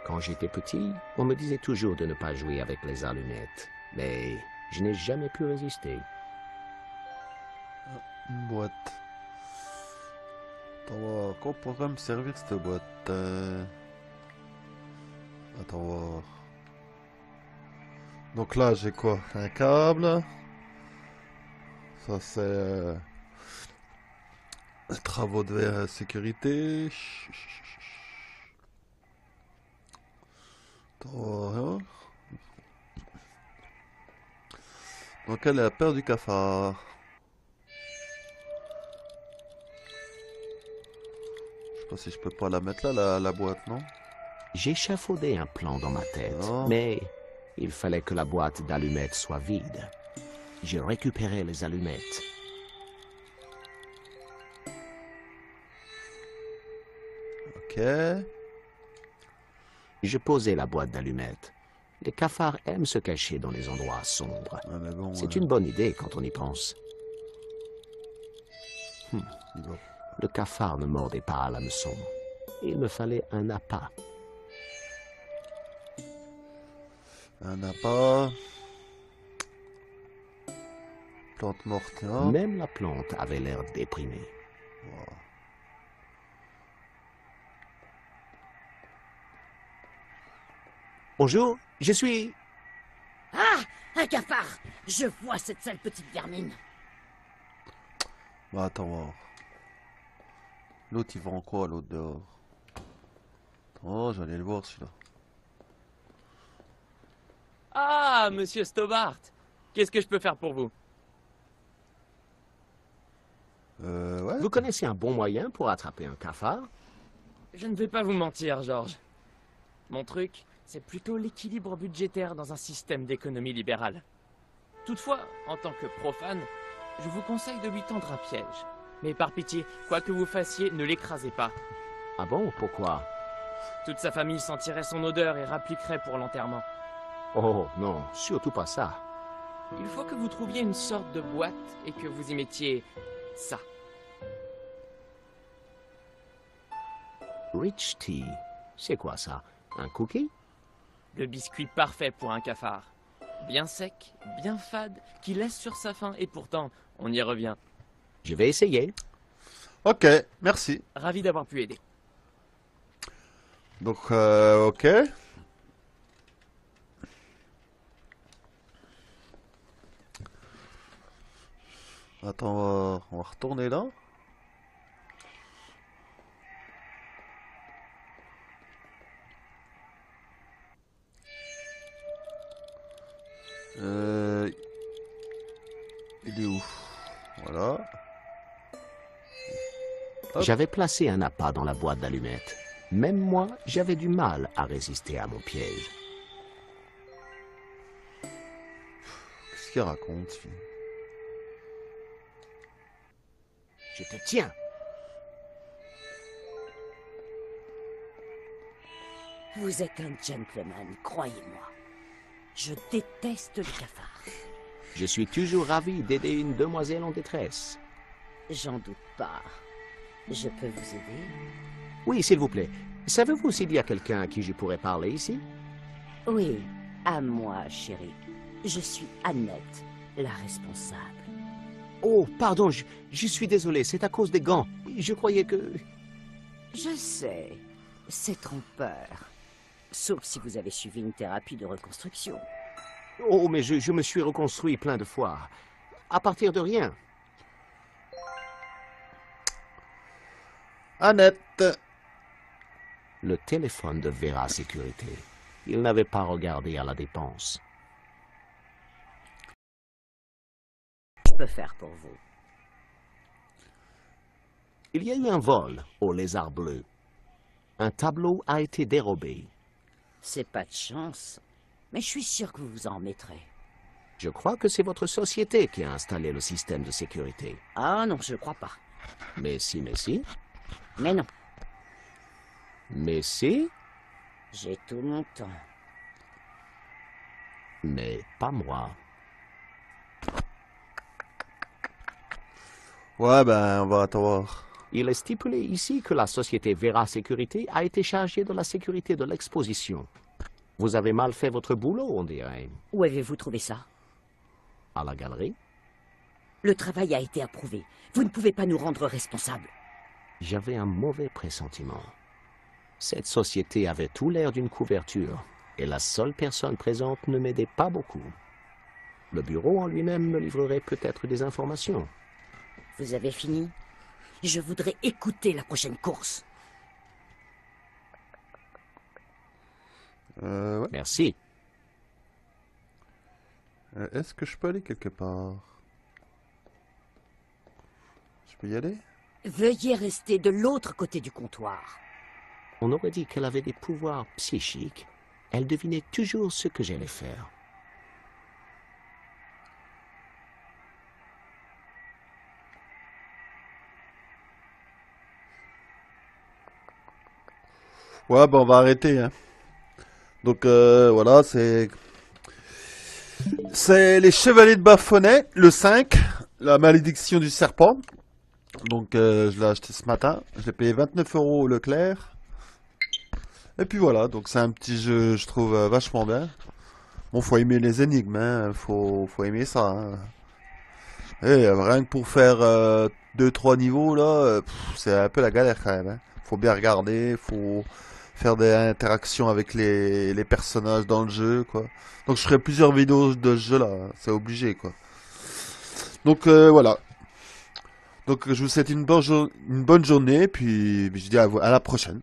Quand j'étais petit, on me disait toujours de ne pas jouer avec les allumettes. Mais je n'ai jamais pu résister. Une boîte. Attends, voir. Quoi pourrait me servir cette boîte? Attends voir. Donc là, j'ai quoi? Un câble. Ça, c'est... travaux de sécurité. Attends voir. Donc elle est la paire du cafard. Je sais pas si je peux pas la mettre là, la boîte, non? J'ai échafaudé un plan dans ma tête, Oh. mais il fallait que la boîte d'allumettes soit vide. J'ai récupéré les allumettes. Ok. Je posais la boîte d'allumettes. Les cafards aiment se cacher dans les endroits sombres. Ouais, mais bon, C'est une bonne idée quand on y pense. Le cafard ne mordait pas à l'hameçon. Il me fallait un appât. Un appât. Plante morte, hein. Même la plante avait l'air déprimée. Wow. Bonjour, je suis... Ah! Un cafard! Je vois cette sale petite vermine. Bah attends voir. L'autre il vend quoi l'autre dehors? Oh j'allais le voir celui-là. Ah, monsieur Stobart! Qu'est-ce que je peux faire pour vous? Ouais. Vous connaissez un bon moyen pour attraper un cafard? Je ne vais pas vous mentir, Georges. Mon truc, c'est plutôt l'équilibre budgétaire dans un système d'économie libérale. Toutefois, en tant que profane, je vous conseille de lui tendre un piège. Mais par pitié, quoi que vous fassiez, ne l'écrasez pas. Ah bon, pourquoi? Toute sa famille sentirait son odeur et rappliquerait pour l'enterrement. Oh non, surtout pas ça. Il faut que vous trouviez une sorte de boîte et que vous y mettiez ça. Rich Tea, c'est quoi ça? Un cookie? Le biscuit parfait pour un cafard. Bien sec, bien fade, qui laisse sur sa faim et pourtant, on y revient. Je vais essayer. Ok, merci. Ravi d'avoir pu aider. Donc ok. Attends, on va retourner là. Il est où? Voilà. Hop. J'avais placé un appât dans la boîte d'allumettes. Même moi, j'avais du mal à résister à mon piège. Qu'est-ce qu'il raconte, fille? Je te tiens. Vous êtes un gentleman, croyez-moi. Je déteste les cafards. Je suis toujours ravi d'aider une demoiselle en détresse. J'en doute pas. Je peux vous aider? Oui, s'il vous plaît. Savez-vous s'il y a quelqu'un à qui je pourrais parler ici? Oui, à moi, chérie. Je suis Annette, la responsable. Oh, pardon, je suis désolé, c'est à cause des gants. Je croyais que... Je sais, c'est trompeur. Sauf si vous avez suivi une thérapie de reconstruction. Oh, mais je me suis reconstruit plein de fois. À partir de rien. Annette. Le téléphone de Vera Sécurité. Il n'avait pas regardé à la dépense. Je peux faire pour vous. Il y a eu un vol au Lézard Bleu. Un tableau a été dérobé. C'est pas de chance, mais je suis sûr que vous vous en remettrez. Je crois que c'est votre société qui a installé le système de sécurité. Ah non, je crois pas. Mais si, mais si. Mais non. Mais si, J'ai tout mon temps. mais pas moi. Ouais, ben, on va attendre. Il est stipulé ici que la société Vera Sécurité a été chargée de la sécurité de l'exposition. Vous avez mal fait votre boulot, on dirait. Où avez-vous trouvé ça? À la galerie, Le travail a été approuvé. Vous ne pouvez pas nous rendre responsables. j'avais un mauvais pressentiment. Cette société avait tout l'air d'une couverture, et la seule personne présente ne m'aidait pas beaucoup. Le bureau en lui-même me livrerait peut-être des informations. Vous avez fini? Je voudrais écouter la prochaine course. Ouais. Merci. Est-ce que je peux aller quelque part? Je peux y aller? Veuillez rester de l'autre côté du comptoir. On aurait dit qu'elle avait des pouvoirs psychiques. Elle devinait toujours ce que j'allais faire. Ouais, ben on va arrêter, hein. Donc voilà, c'est les Chevaliers de Baphomet, le 5, la malédiction du serpent. Donc je l'ai acheté ce matin, je l'ai payé 29 € au Leclerc. Et puis voilà, donc c'est un petit jeu, je trouve vachement bien. Bon, faut aimer les énigmes, hein, faut aimer ça, hein. Et rien que pour faire 2-3 niveaux là, c'est un peu la galère quand même, hein. Faut bien regarder, faut faire des interactions avec les personnages dans le jeu, quoi. Donc je ferai plusieurs vidéos de ce jeu là, c'est obligé, quoi. Donc voilà. Donc je vous souhaite une bonne journée, puis je dis à la prochaine.